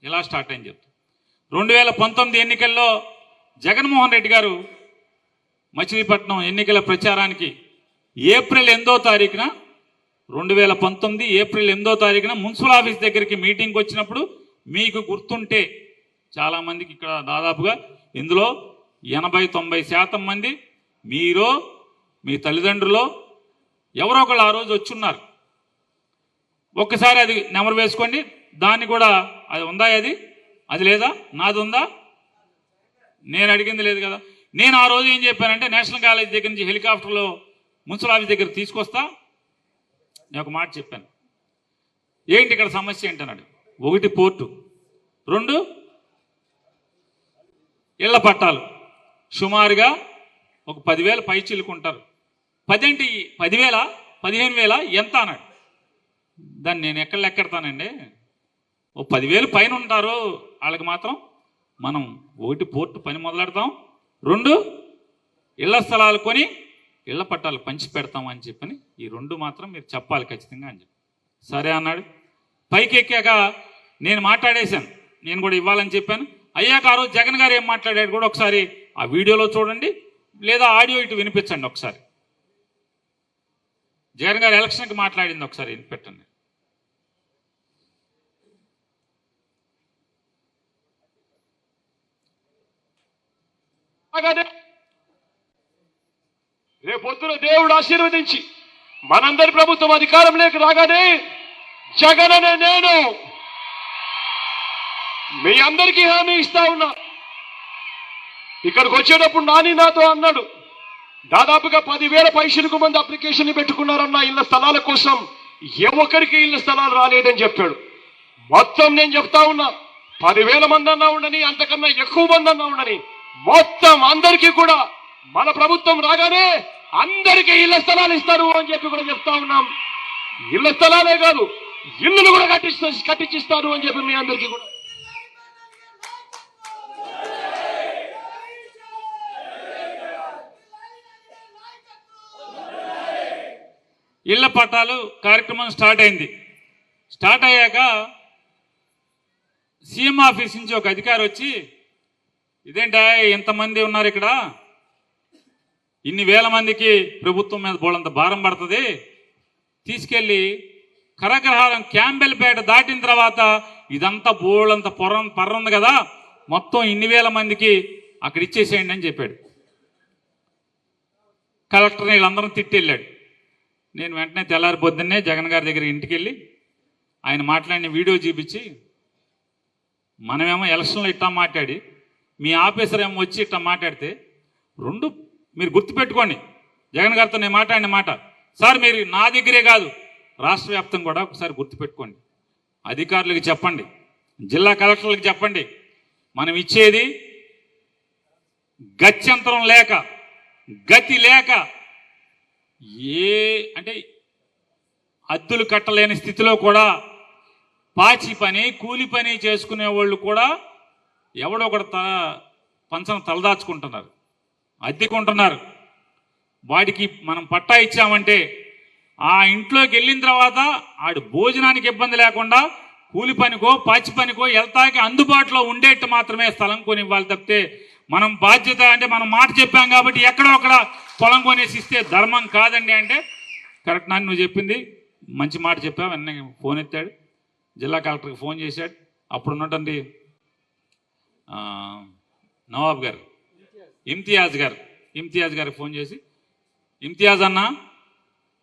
ఎలా స్టార్ట్ అయింది చెప్తాను. 2019 ఎన్నికల్లో జగన్మోహన్ రెడ్డి గారు మచిలీపట్నం ఎన్నికల ప్రచారానికి ఏప్రిల్ 8వ తారీఖున 2019 ఏప్రిల్ 8వ తారీఖున మున్సిపల్ ఆఫీస్ దగ్గరికి మీటింగ్కి వచ్చినప్పుడు మీకు గుర్తుంటే చాలామందికి ఇక్కడ దాదాపుగా ఇందులో 80-90% మంది మీరో మీ తల్లిదండ్రులో ఎవరో ఒకళ్ళు ఆ రోజు వచ్చున్నారు. ఒక్కసారి అది నెమరు వేసుకోండి. దాన్ని కూడా అది ఉందా? అది లేదా? నాది ఉందా? నేను అడిగింది లేదు కదా. నేను ఆ రోజు ఏం చెప్పానంటే నేషనల్ కాలేజ్ దగ్గర నుంచి హెలికాప్టర్లో మున్సిపల్ ఆఫీస్ దగ్గర తీసుకొస్తా. నేను ఒక మాట చెప్పాను. ఏంటి ఇక్కడ సమస్య ఏంటన్నాడు. 1 పోర్టు, 2 ఇళ్ల పట్టాలు. సుమారుగా ఒక 10,000 పై చిలుకుంటారు. 10 అంటే 10,000 15,000 ఎంత అన్నాడు. దాన్ని నేను ఎక్కడ లెక్కెడతానండి. ఓ 10,000 పైన ఉంటారు వాళ్ళకి మాత్రం మనం 1 పోర్టు పని మొదలెడతాం, 2 ఇళ్ల స్థలాలు కొని ఇళ్ల పట్టాలు పంచి పెడతాం అని చెప్పని ఈ 2 మాత్రం మీరు చెప్పాలి ఖచ్చితంగా అని చెప్పి సరే అన్నాడు. పైకి ఎక్కాక నేను మాట్లాడేశాను, నేను కూడా ఇవ్వాలని చెప్పాను. అయ్యాక ఆ రోజు జగన్ గారు ఏం మాట్లాడాడు కూడా ఒకసారి ఆ వీడియోలో చూడండి, లేదా ఆడియో ఇటు వినిపించండి ఒకసారి. జగన్ గారు ఎలక్షన్కి మాట్లాడింది ఒకసారి వినిపెట్టండి. రేపొద్దున దేవుడు ఆశీర్వదించి మనందరి ప్రభుత్వం అధికారంలోకి రాగానే జగన్ అనే నేను మీ అందరికీ హామీ ఇస్తా ఉన్నా. ఇక్కడికి వచ్చేటప్పుడు నాని నాతో అన్నాడు, దాదాపుగా 10,000 పైసలకు మంది అప్లికేషన్ పెట్టుకున్నారన్న ఇళ్ల స్థలాల కోసం. ఏ ఒక్కరికి ఇళ్ల స్థలాలు రాలేదని చెప్పాడు. మొత్తం నేను చెప్తా ఉన్నా, 10,000 మంది అన్నా ఉండని, అంతకన్నా ఎక్కువ మంది అన్నా ఉండని, మొత్తం అందరికీ కూడా మన ప్రభుత్వం రాగానే అందరికీ ఇళ్ల స్థలాలు ఇస్తారు అని చెప్పి కూడా చెప్తా ఉన్నాం. ఇళ్ల స్థలాలే కాదు, ఇల్లులు కూడా కట్టించిస్తారు అని చెప్పి మీ అందరికీ కూడా. ఇళ్ల పట్టాలు కార్యక్రమం స్టార్ట్ అయింది. స్టార్ట్ అయ్యాక సీఎం ఆఫీస్ నుంచి ఒక అధికారి వచ్చి, ఇదేంటా ఇంతమంది ఉన్నారు ఇక్కడ, ఇన్ని వేల మందికి ప్రభుత్వం మీద బోళంత భారం పడుతుంది, తీసుకెళ్ళి కరగ్రహారం క్యాంబెల్పేట దాటిన తర్వాత ఇదంతా బోళంత పర్రుంది కదా, మొత్తం ఇన్ని వేల మందికి అక్కడ ఇచ్చేసేయండి అని చెప్పాడు. కలెక్టర్ని వీళ్ళందరం తిట్టి వెళ్ళాడు. నేను వెంటనే తెల్లారి పొద్దున్నే జగన్ గారి దగ్గర ఇంటికి వెళ్ళి ఆయన మాట్లాడిన వీడియో చూపించి, మనమేమో ఎలక్షన్లో ఇట్టా మాట్లాడి మీ ఆఫీసర్ ఏమో వచ్చి ఇట్టా మాట్లాడితే 2 మీరు గుర్తుపెట్టుకోండి. జగన్ గారితో నేను మాట్లాడిన మాట, సార్ మీరు నా దగ్గరే కాదు రాష్ట్ర వ్యాప్తంగా కూడా ఒకసారి గుర్తుపెట్టుకోండి. అధికారులకు చెప్పండి, జిల్లా కలెక్టర్లకు చెప్పండి, మనం ఇచ్చేది గత్యంతరం లేక, గతి లేక, అంటే అద్దులు కట్టలేని స్థితిలో కూడా పాచి పని కూలి పని చేసుకునే వాళ్ళు కూడా ఎవడో ఒకటి పంచన తలదాచుకుంటున్నారు, అద్దెకుంటున్నారు. వాడికి మనం పట్టా ఇచ్చామంటే ఆ ఇంట్లోకి వెళ్ళిన తర్వాత ఆడు భోజనానికి ఇబ్బంది లేకుండా కూలి పనికో పాచి పనికో వెళ్తాకి అందుబాటులో ఉండేట్టు మాత్రమే స్థలం కొని ఇవ్వాలి తప్పితే మనం బాధ్యత అంటే మనం మాట చెప్పాం కాబట్టి ఎక్కడో అక్కడ పొలం కొనేసి ఇస్తే ధర్మం కాదండి అంటే కరెక్ట్ నాని నువ్వు చెప్పింది మంచి మాట చెప్పావు. వెన్న ఫోన్ ఎత్తాడు, జిల్లా కలెక్టర్కి ఫోన్ చేశాడు. అప్పుడు ఉన్నటువంటి నవాబ్ గారు ఇమ్తియాజ్ గారికి ఫోన్ చేసి, ఇమ్తియాజ్ అన్న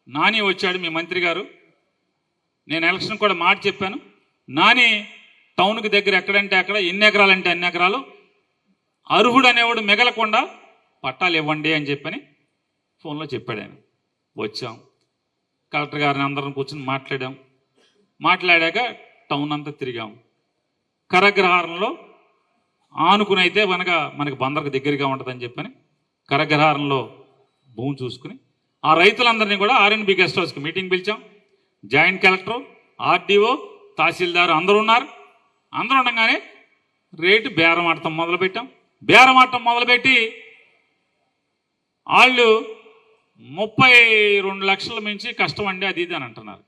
నాని వచ్చాడు మీ మంత్రి గారు, నేను ఎలక్షన్ కూడా మాట చెప్పాను, నాని టౌన్కి దగ్గర ఎక్కడంటే అక్కడ ఎన్ని ఎకరాలంటే అన్ని ఎకరాలు అర్హుడు అనేవాడు మిగలకుండా పట్టాలు ఇవ్వండి అని చెప్పని ఫోన్లో చెప్పాడు ఆయన. వచ్చాం, కలెక్టర్ గారిని అందరం కూర్చొని మాట్లాడాక టౌన్ అంతా తిరిగాం. కరగ్రహారంలో ఆనుకునైతే మనకి బందరకు దగ్గరగా ఉంటుందని చెప్పని కరగ్రహారంలో భూమి చూసుకుని ఆ రైతులందరినీ కూడా ఆర్ఎన్బి గెస్ట్ హౌస్కి మీటింగ్ పిలిచాం. జాయింట్ కలెక్టర్, ఆర్డీఓ, తహసీల్దార్ అందరూ ఉన్నారు. అందరూ ఉండగానే రేటు బేరమాడటం మొదలుపెట్టాం. బేరమాడటం మొదలుపెట్టి వాళ్ళు 32 లక్షల మించి కష్టం అండి అది ఇది అని అంటున్నారు.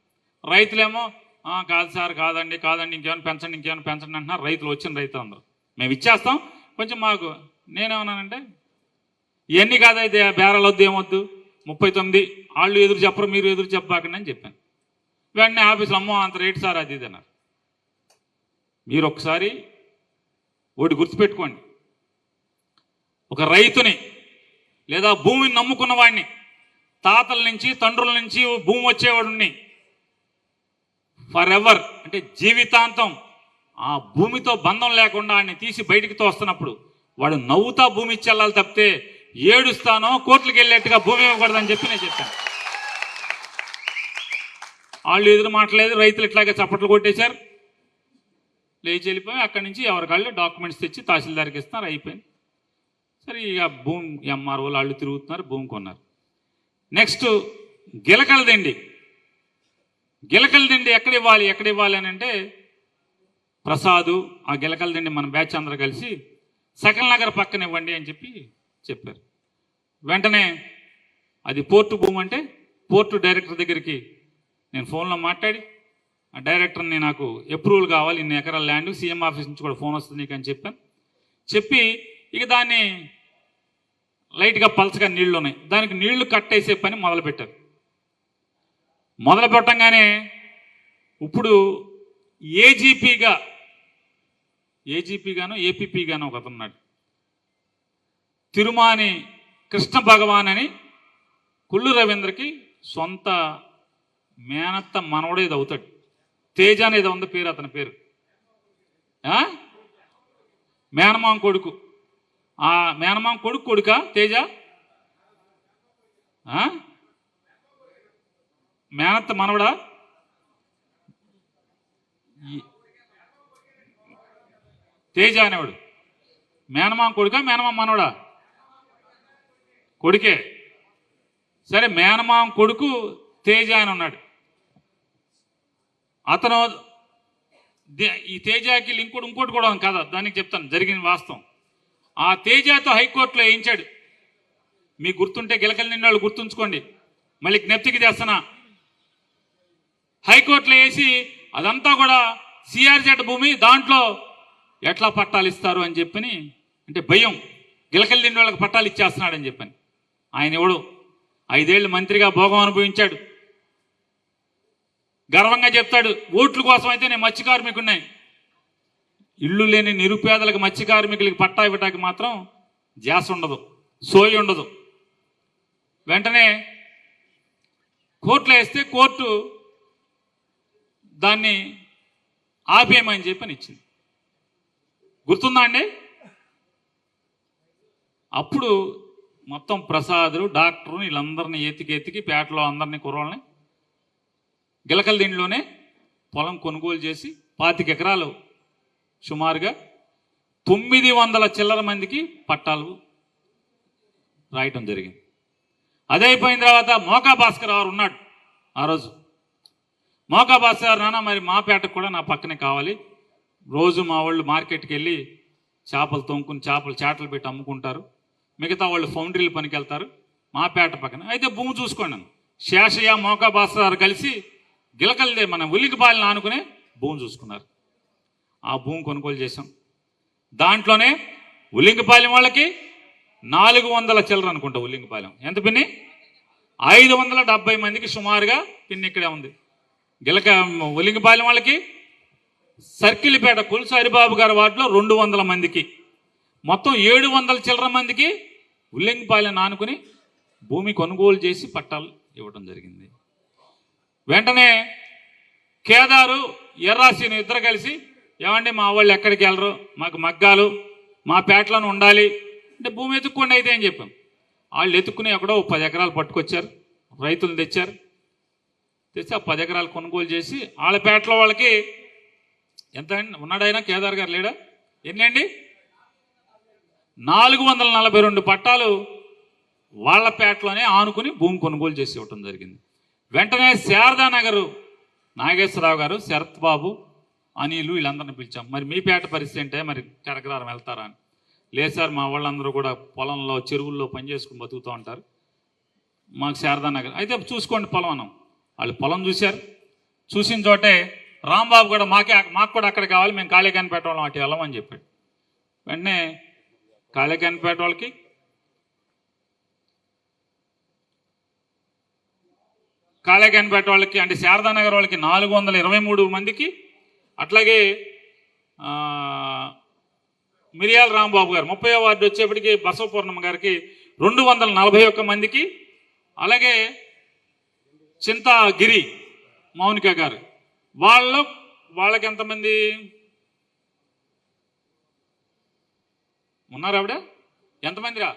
రైతులేమో కాదు సార్, కాదండి ఇంకేమైనా పెంచండి అంటున్నారు. వచ్చిన రైతులు అందరూ మేము ఇచ్చేస్తాం, కొంచెం మాకు నేనేమన్నానంటే ఇవన్నీ కాదైతే బేరాలు వద్దు, ఏమొద్దు, 39 వాళ్ళు ఎదురు చెప్పరు, మీరు ఎదురు చెప్పాకండి అని చెప్పాను. వెంటనే ఆఫీసులో అమ్మో అంత రేటు సార్ అది ఇది అన్నారు. మీరు ఒకసారి ఒకటి గుర్తుపెట్టుకోండి, ఒక రైతుని లేదా భూమిని నమ్ముకున్న వాడిని, తాతల నుంచి తండ్రుల నుంచి భూమి వచ్చేవాడిని ఫర్ ఎవర్ అంటే జీవితాంతం ఆ భూమితో బంధం లేకుండా ఆయన్ని తీసి బయటికి తోస్తున్నప్పుడు వాడు నవ్వుతా భూమి ఇచ్చి వెళ్ళాలి తప్పితే ఏడుస్తానో కోర్టులకు వెళ్ళేట్టుగా భూమి ఇవ్వకూడదని చెప్పి నేను చెప్పాను. వాళ్ళు ఎదురు మాట్లాడలేదు, రైతులు ఇట్లాగే చప్పట్లు కొట్టేశారు, లేచి వెళ్ళిపోయి అక్కడి నుంచి ఎవరికాళ్ళు డాక్యుమెంట్స్ తెచ్చి తహసీల్దార్కి ఇస్తున్నారు, అయిపోయింది. సరే ఇక భూమి ఎంఆర్ఓ వాళ్ళు తిరుగుతున్నారు, భూమి కొన్నారు. నెక్స్ట్ గిలకల దిండి ఎక్కడ ఇవ్వాలి అని అంటే ప్రసాదు ఆ గిలకల దిండి మన బ్యాచ్ అందరూ కలిసి సకల్ నగర్ పక్కన ఇవ్వండి అని చెప్పారు. వెంటనే అది పోర్టు భూమి అంటే పోర్టు డైరెక్టర్ దగ్గరికి నేను ఫోన్లో మాట్లాడి ఆ డైరెక్టర్ని నాకు అప్రూవల్ కావాలి, ఇన్ని ఎకరాల ల్యాండ్, సీఎం ఆఫీస్ నుంచి కూడా ఫోన్ వస్తుంది నీకు అని చెప్పి ఇక దాన్ని లైట్గా పలచగా నీళ్లు ఉన్నాయి, దానికి నీళ్లు కట్టేసే పని మొదలుపెట్టారు. మొదలు పెట్టంగానే ఇప్పుడు ఏజీపీగాను ఏపీపీగాను ఒక అతనున్నాడు, తిరుమాని కృష్ణ భగవాన్ అని కుళ్ళు రవీంద్రకి సొంత మేనత్త మనవడు ఏదో అవుతాడు, తేజ అనేది ఉంది పేరు, అతని పేరు మేనమాం కొడుకు. ఆ మేనమాం కొడుక తేజ, మేనత్త మనవడా, తేజ అనేవాడు మేనమాం కొడుక మేనమాం మనవడా, కొడుకే. సరే మేనమాం కొడుకు తేజ అని ఉన్నాడు. అతను ఈ తేజకి ఇంకోటి కూడా కాదా, దానికి చెప్తాను జరిగిన వాస్తవం. ఆ తేజతో హైకోర్టులో వేయించాడు. మీకు గుర్తుంటే గిలకలు నిన్న వాళ్ళు గుర్తుంచుకోండి, మళ్ళీ జ్ఞప్తికి చేస్తున్నా. హైకోర్టులో వేసి అదంతా కూడా సిఆర్జెడ్ భూమి, దాంట్లో ఎట్లా పట్టాలు ఇస్తారు అని చెప్పని అంటే భయం, గిలకలు నిన్న వాళ్ళకి పట్టాలు ఇచ్చేస్తున్నాడని చెప్పని. ఆయన ఎవడు 5 ఏళ్ళు మంత్రిగా భోగం అనుభవించాడు, గర్వంగా చెప్తాడు ఓట్ల కోసం అయితే నేను మత్స్య కార్మికుడిని, ఇళ్ళు లేని నిరుపేదలకు మత్స్య కార్మికులకి పట్టా ఇవ్వటానికి మాత్రం జాస్ ఉండదు, సోయి ఉండదు. వెంటనే కోర్టులో వేస్తే కోర్టు దాన్ని ఆపేయమని చెప్పని ఇచ్చింది. గుర్తుందా అండి? అప్పుడు మొత్తం ప్రసాదులు డాక్టరు వీళ్ళందరినీ ఎతికి పేటలో అందరినీ కుర్రోళ్ళని గిలకల దీంట్లోనే పొలం కొనుగోలు చేసి 25 ఎకరాలు సుమారుగా 900 చిల్లర మందికి పట్టాలు రాయటం జరిగింది. అదే అయిపోయిన తర్వాత మోకా భాస్కర్ గారు ఉన్నాడు ఆ రోజు. మోకా భాస్కర్ గారు, నాన్న మరి మా పేటకు కూడా నా పక్కనే కావాలి, రోజు మా వాళ్ళు మార్కెట్కి వెళ్ళి చేపలు తొంకుని చేటలు పెట్టి అమ్ముకుంటారు, మిగతా వాళ్ళు ఫౌండరీలు పనికి వెళ్తారు, మా పేట పక్కన అయితే భూమి చూసుకోండి. శేషయ్య మోకా భాస్కర్ గారు కలిసి గిలకల్దే మన ఉల్లికిపాలెని ఆనుకునే భూమి చూసుకున్నారు. ఆ భూమి కొనుగోలు చేశాం. దాంట్లోనే ఉల్లింగపాలెం వాళ్ళకి 400 చిల్లర అనుకుంటా. ఉల్లింగపాలెం ఎంత పిన్ని? 570 మందికి సుమారుగా పిన్ని ఇక్కడే ఉంది. గిలక ఉల్లింగపాలెం వాళ్ళకి సర్కిల్పేట కుల్సు హరిబాబు గారి వార్డులో 200 మందికి, మొత్తం 700 చిల్లర మందికి ఉల్లింగపాలెం ఆనుకుని భూమి కొనుగోలు చేసి పట్టాలు ఇవ్వడం జరిగింది. వెంటనే కేదారు ఎర్రాసీని ఇద్దరు కలిసి, ఏమండి మా వాళ్ళు ఎక్కడికి వెళ్ళరు, మాకు మగ్గాలు మా పేటలను ఉండాలి అంటే భూమి ఎత్తుక్కోండి అయితే అని చెప్పాం. వాళ్ళు ఎత్తుక్కుని ఎక్కడో 10 ఎకరాలు పట్టుకొచ్చారు, రైతులు తెచ్చారు. తెచ్చి ఆ 10 ఎకరాలు కొనుగోలు చేసి వాళ్ళ పేటలో వాళ్ళకి ఎంత ఉన్నాడైనా కేదార్ గారు లేడా? ఎన్నండి? 442 పట్టాలు వాళ్ళ పేటలోనే ఆనుకుని భూమి కొనుగోలు చేసి ఇవ్వటం జరిగింది. వెంటనే శారదానగర్ నాగేశ్వరరావు గారు, శరత్ బాబు, అనిలు వీళ్ళందరినీ పిలిచాం. మరి మీ పేట పరిస్థితి అంటే మరి కరకరారం వెళ్తారా అని. లేదు సార్, మా వాళ్ళందరూ కూడా పొలంలో చెరువుల్లో పనిచేసుకుని బతుకుతూ ఉంటారు, మాకు శారదానగర్ అయితే చూసుకోండి పొలం అన్నాం. వాళ్ళు పొలం చూశారు. చూసిన చోటే రాంబాబు కూడా మాకు కూడా అక్కడ కావాలి, మేము కాళేకానిపేట వాళ్ళం అటు వెళ్ళమని చెప్పాడు. వెంటనే కాళేకానిపేట వాళ్ళకి కాళేకానిపేట వాళ్ళకి అంటే శారదానగర్ వాళ్ళకి 423 మందికి, అట్లాగే మిరియాల రాంబాబు గారు 30వ వార్డు వచ్చేప్పటికి బసవపూర్ణమ్మ గారికి 241 మందికి, అలాగే చింతాగిరి మౌనిక గారు వాళ్ళకి ఎంతమంది ఉన్నారు? ఆవిడ ఎంతమందిరా?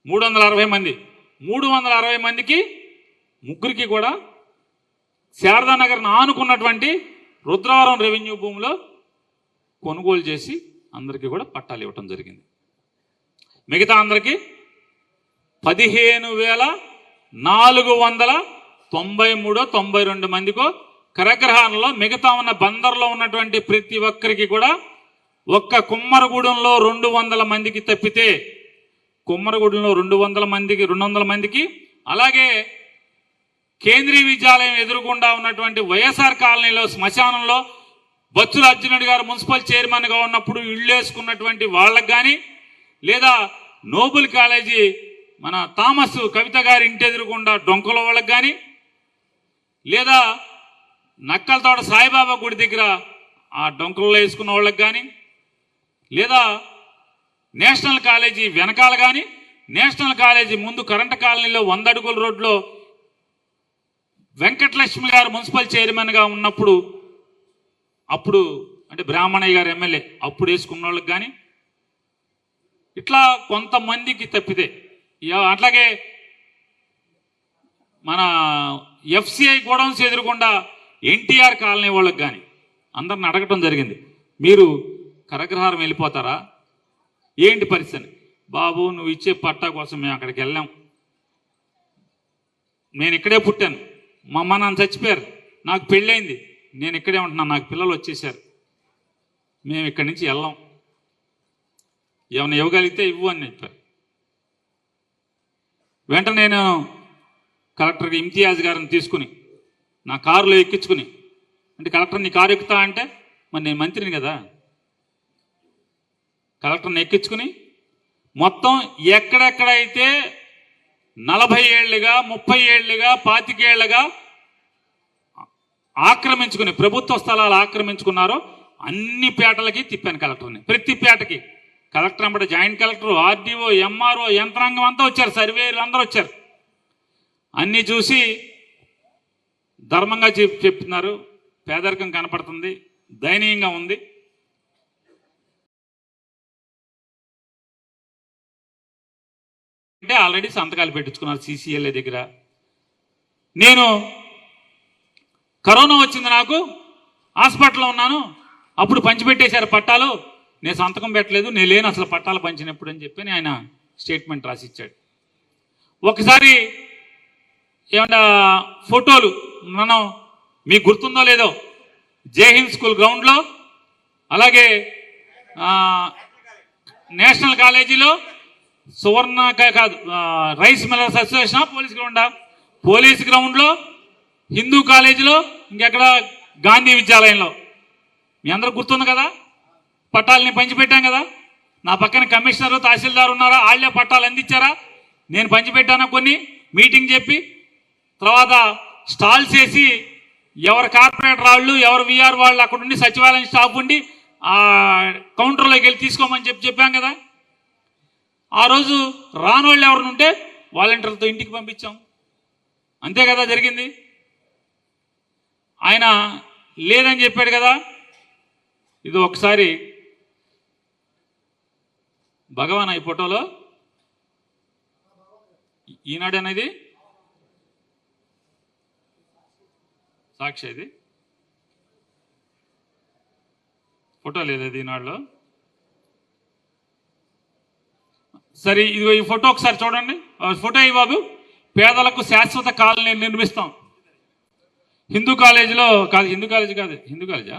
360 మంది. 360 మందికి ముగ్గురికి కూడా శారదానగర్ను ఆనుకున్నటువంటి రుద్రవరం రెవెన్యూ భూమిలో కొనుగోలు చేసి అందరికీ కూడా పట్టాలు ఇవ్వటం జరిగింది. మిగతా అందరికీ 15,492 మందికో కరగ్రహాలలో, మిగతా ఉన్న బందర్లో ఉన్నటువంటి ప్రతి ఒక్కరికి కూడా ఒక్క కుమ్మరగూడెంలో 200 మందికి తప్పితే, కుమ్మరగూడెంలో 200 మందికి, అలాగే కేంద్రీయ విద్యాలయం ఎదురుగుండా ఉన్నటువంటి వైఎస్ఆర్ కాలనీలో శ్మశానంలో బొత్సుల అర్జునుడి గారు మున్సిపల్ చైర్మన్గా ఉన్నప్పుడు ఇళ్ళు వేసుకున్నటువంటి వాళ్ళకి కానీ, లేదా నోబుల్ కాలేజీ మన థామస్ కవిత గారి ఇంటి ఎదురుగుండా డొంకల వాళ్ళకి కానీ, లేదా నక్కలతోట సాయిబాబా గుడి దగ్గర ఆ డొంకల్లో వేసుకున్న వాళ్ళకి కానీ, లేదా నేషనల్ కాలేజీ వెనకాల కానీ, నేషనల్ కాలేజీ ముందు కరెంట్ కాలనీలో 100 అడుగుల రోడ్లో వెంకటలక్ష్మి గారు మున్సిపల్ చైర్మన్గా ఉన్నప్పుడు అప్పుడు అంటే బ్రాహ్మణయ్య గారు ఎమ్మెల్యే అప్పుడు వేసుకున్న వాళ్ళకి కానీ, ఇట్లా కొంతమందికి తప్పితే, అట్లాగే మన ఎఫ్సిఐ గోడౌన్స్ ఎదురుకుండా ఎన్టీఆర్ కాలనీ వాళ్ళకి కానీ అందరిని అడగటం జరిగింది, మీరు కరగ్రహారం వెళ్ళిపోతారా ఏంటి పరిస్థితి? బాబు నువ్వు ఇచ్చే పట్టా కోసం మేము అక్కడికి వెళ్ళాం, నేను ఇక్కడే పుట్టాను, మా అమ్మ నాన్న చచ్చిపోయారు, నాకు పెళ్ళైంది, నేను ఇక్కడే ఉంటున్నాను, నాకు పిల్లలు వచ్చేసారు, మేము ఇక్కడి నుంచి వెళ్ళాం, ఏమైనా ఇవ్వగలిగితే ఇవ్వు అని చెప్పారు. వెంటనే నేను కలెక్టర్కి ఇమ్తియాజ్ గారిని తీసుకుని నా కారులో ఎక్కించుకుని, అంటే కలెక్టర్ నీ కారు ఎక్కుతా అంటే మరి నేను మంత్రిని కదా, కలెక్టర్ని ఎక్కించుకుని మొత్తం ఎక్కడెక్కడైతే 40 ఏళ్లుగా 30 ఏళ్లుగా 25 ఏళ్లుగా ఆక్రమించుకుని ప్రభుత్వ స్థలాలు ఆక్రమించుకున్నారో అన్ని పేటలకి తిప్పాను కలెక్టర్ని. ప్రతి పేటకి కలెక్టర్ అంటే జాయింట్ కలెక్టర్, ఆర్డీఓ, ఎంఆర్ఓ యంత్రాంగం అంతా వచ్చారు, సర్వేలు అందరూ వచ్చారు. అన్నీ చూసి ధర్మంగా చెప్తున్నారు, పేదరికం కనపడుతుంది, దయనీయంగా ఉంది. అంటే ఆల్రెడీ సంతకాలు పెట్టించుకున్నారు సిసిఎల్ఏ దగ్గర. నేను కరోనా వచ్చింది, నాకు హాస్పిటల్లో ఉన్నాను, అప్పుడు పంచిపెట్టేశారు పట్టాలు, నేను సంతకం పెట్టలేదు, నేను లేను అసలు పట్టాలు పంచినప్పుడు అని చెప్పి ఆయన స్టేట్మెంట్ రాసిచ్చాడు. ఒకసారి ఏమన్నా ఫోటోలు మనం మీకు గుర్తుందో లేదో, జైహింద్ స్కూల్ గ్రౌండ్లో, అలాగే నేషనల్ కాలేజీలో, సువర్ణ కాదు రైస్ మిల్లర్స్ అసోసియేషన్ పోలీస్ గ్రౌండా, పోలీస్ గ్రౌండ్లో, హిందూ కాలేజీలో, ఇంకెక్కడ గాంధీ విద్యాలయంలో. మీ అందరూ గుర్తుంది కదా, పట్టాలని పంచిపెట్టాం కదా. నా పక్కన కమిషనరు తహసీల్దార్ ఉన్నారా, వాళ్ళే పట్టాలు అందించారా? నేను పంచిపెట్టానా కొన్ని, మీటింగ్ చెప్పి తర్వాత స్టాల్స్ వేసి ఎవరు కార్పొరేటర్ వాళ్ళు ఎవరు విఆర్ వాళ్ళు అక్కడ ఉండి సచివాలయం స్టాఫ్ ఉండి ఆ కౌంటర్లోకి వెళ్ళి తీసుకోమని చెప్పాం కదా. ఆ రోజు రానోళ్ళు ఎవరిని ఉంటే వాలంటీర్లతో ఇంటికి పంపించాం. అంతే కదా జరిగింది. ఆయన లేదని చెప్పాడు కదా. ఇది ఒకసారి భగవాన్ ఈ ఫోటోలో ఈనాడు అనేది సాక్షి, ఇది ఫోటో లేదు అది ఈనాడులో. సరే ఇదిగో ఈ ఫోటో ఒకసారి చూడండి. ఫోటో ఈ బాబు. పేదలకు శాశ్వత కాలనీ నిర్మిస్తాం. హిందూ కాలేజీలో కాదు, హిందూ కాలేజ్ కాదు, హిందూ కాలేజా,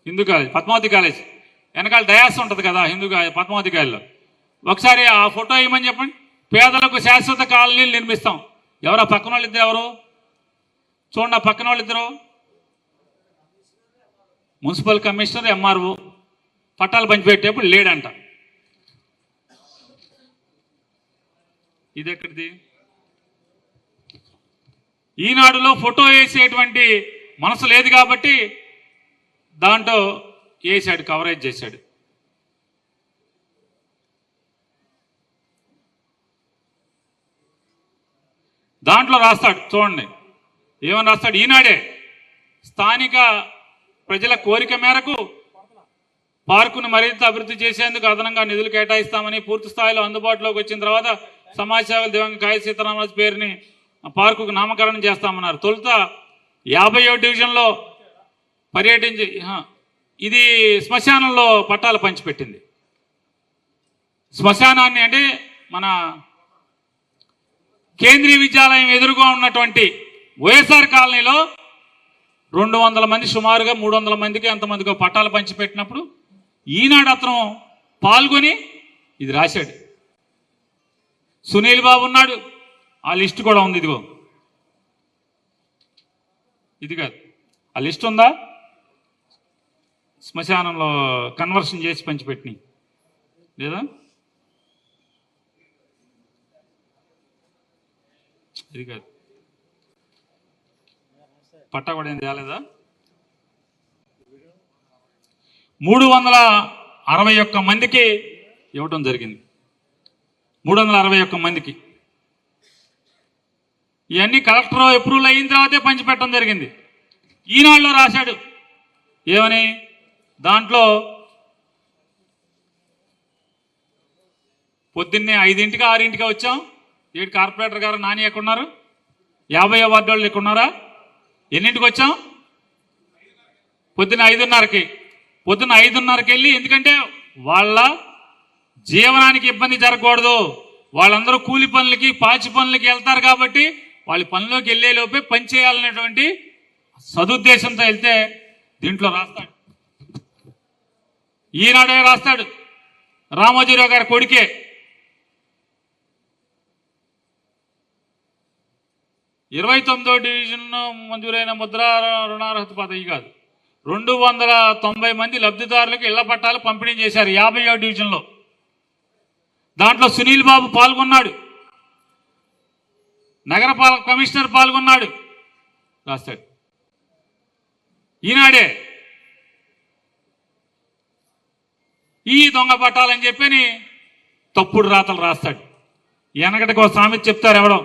హిందూ కాలేజ్ పద్మావతి కాలేజ్ వెనకాల డయాస్ ఉంటుంది కదా హిందూ పద్మావతి కాలేజీలో. ఒకసారి ఆ ఫోటో ఇవ్వమని చెప్పండి. పేదలకు శాశ్వత కాలనీలు నిర్మిస్తాం. ఎవరా పక్కన వాళ్ళు ఇద్దరు? ఎవరు చూడండి, ఆ పక్కన వాళ్ళు ఇద్దరు మున్సిపల్ కమిషనర్, ఎంఆర్ఓ. పట్టాలు పంచిపెట్టేప్పుడు లేడంట. ఇది ఎక్కడిది? ఈనాడులో ఫోటో వేసేటువంటి మనసు లేదు కాబట్టి దాంట్లో వేసాడు, కవరేజ్ చేశాడు. దాంట్లో రాస్తాడు చూడండి, ఏమని రాస్తాడు? ఈనాడే స్థానిక ప్రజల కోరిక మేరకు పార్కును మరింత అభివృద్ధి చేసేందుకు అదనంగా నిధులు కేటాయిస్తామని, పూర్తి స్థాయిలో అందుబాటులోకి వచ్చిన తర్వాత సమాజ సేవల దివంగత కాయ సీతారామరాజు పేరుని పార్కుకు నామకరణం చేస్తామన్నారు. తొలుత 50వ డివిజన్లో పర్యటించి ఇది శ్మశానంలో పట్టాలు పంచిపెట్టింది. శ్మశానాన్ని అంటే మన కేంద్రీయ విద్యాలయం ఎదురుగా ఉన్నటువంటి వైఎస్ఆర్ కాలనీలో 200 మంది సుమారుగా 300 మందికి ఎంతమందికో పట్టాలు పంచిపెట్టినప్పుడు ఈనాడు అతను పాల్గొని ఇది రాశాడు. సునీల్ బాబు ఉన్నాడు, ఆ లిస్ట్ కూడా ఉంది. ఇదిగో ఇది కాదు, ఆ లిస్ట్ ఉందా? శ్మశానంలో కన్వర్షన్ చేసి పంచిపెట్టిన లేదా? ఇది కాదు, పట్టా కూడా ఏం తేలేదా? 361 మందికి ఇవ్వటం జరిగింది. 361 మందికి. ఇవన్నీ కలెక్టర్ అప్రూవల్ అయిన తర్వాతే పంచిపెట్టడం జరిగింది. ఈనాడులో రాశాడు ఏమని? దాంట్లో పొద్దున్నే 5ంటికి 6ంటికి వచ్చాం. ఏడు కార్పొరేటర్ గారు నాని ఎక్కడున్నారు? 50వ వార్డు వాళ్ళు ఎక్కడున్నారా? ఎన్నింటికి వచ్చాం? పొద్దున్న 5:30కి. పొద్దున్న 5:30కి వెళ్ళి, ఎందుకంటే వాళ్ళ జీవనానికి ఇబ్బంది జరగకూడదు, వాళ్ళందరూ కూలి పనులకి పాచి పనులకి వెళ్తారు కాబట్టి వాళ్ళ పనిలోకి వెళ్ళే లోపే పని చేయాలనేటువంటి సదుద్దేశంతో వెళ్తే దీంట్లో రాస్తాడు. ఈనాడే రాస్తాడు. రామోజీరావు గారి కొడుకే. ఇరవై 29వ డివిజన్ మంజూరైన ముద్ర రుణార్హత పదవి కాదు, 290 మంది లబ్ధిదారులకు ఇళ్ల పట్టాలు పంపిణీ చేశారు 50వ డివిజన్లో. దాంట్లో సునీల్ బాబు పాల్గొన్నాడు, నగరపాలక కమిషనర్ పాల్గొన్నాడు, రాస్తాడు. ఈనాడే ఈ దొంగ పట్టాలని చెప్పని తప్పుడు రాతలు రాస్తాడు. వెనకటికి ఒక సామెత చెప్తారు ఎవడో,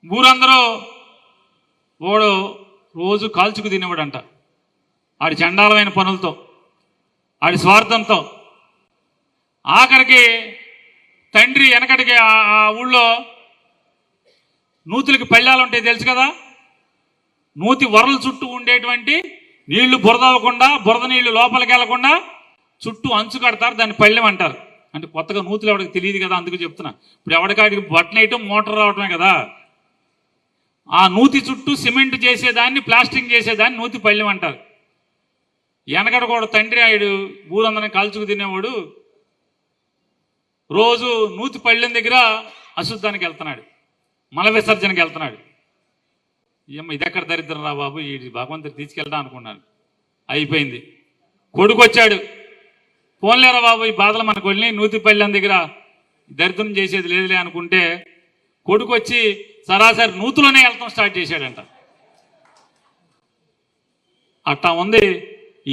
ఊరందరూ వాడు రోజు కాల్చుకు తినేవాడంట. ఆడి చండాలమైన పనులతో, ఆడి స్వార్థంతో. ఆఖరికి తండ్రి వెనకటికి ఆ ఊళ్ళో నూతులకి పళ్ళాలు ఉంటాయి తెలుసు కదా. నూతి వరల చుట్టూ ఉండేటువంటి నీళ్లు బురద అవ్వకుండా, బురద నీళ్లు లోపలికి వెళ్లకుండా చుట్టూ అంచు కడతారు, దాన్ని పళ్ళెం అంటారు. అంటే కొత్తగా నూతులు ఎవరికి తెలియదు కదా, అందుకు చెప్తున్నా. ఇప్పుడు ఎవరికాడికి బట్టలు వేయటం మోటార్ రావటమే కదా. ఆ నూతి చుట్టూ సిమెంట్ చేసేదాన్ని, ప్లాస్టింగ్ చేసేదాన్ని నూతి పళ్ళెం అంటారు. వెనకడ కూడా తండ్రి ఆయుడు ఊరందరిని కాల్చుకు తినేవాడు రోజు నూతి పళ్ళెం దగ్గర అశుద్ధానికి వెళ్తున్నాడు, మల విసర్జనకి వెళ్తున్నాడు. ఏమ్మ ఇది ఎక్కడ దరిద్రం రా బాబు, ఈ భగవంతుడు తీసుకెళ్దాం అనుకున్నాను. అయిపోయింది. కొడుకు వచ్చాడు, పోన్లేరా బాబు ఈ బాధలు మనకు వెళ్ళి నూతిపల్లెం దగ్గర దరిద్రం చేసేది లేదులే అనుకుంటే కొడుకు వచ్చి సరాసరి నూతులోనే వెళ్తాం స్టార్ట్ చేశాడంట. అట్టా ఉంది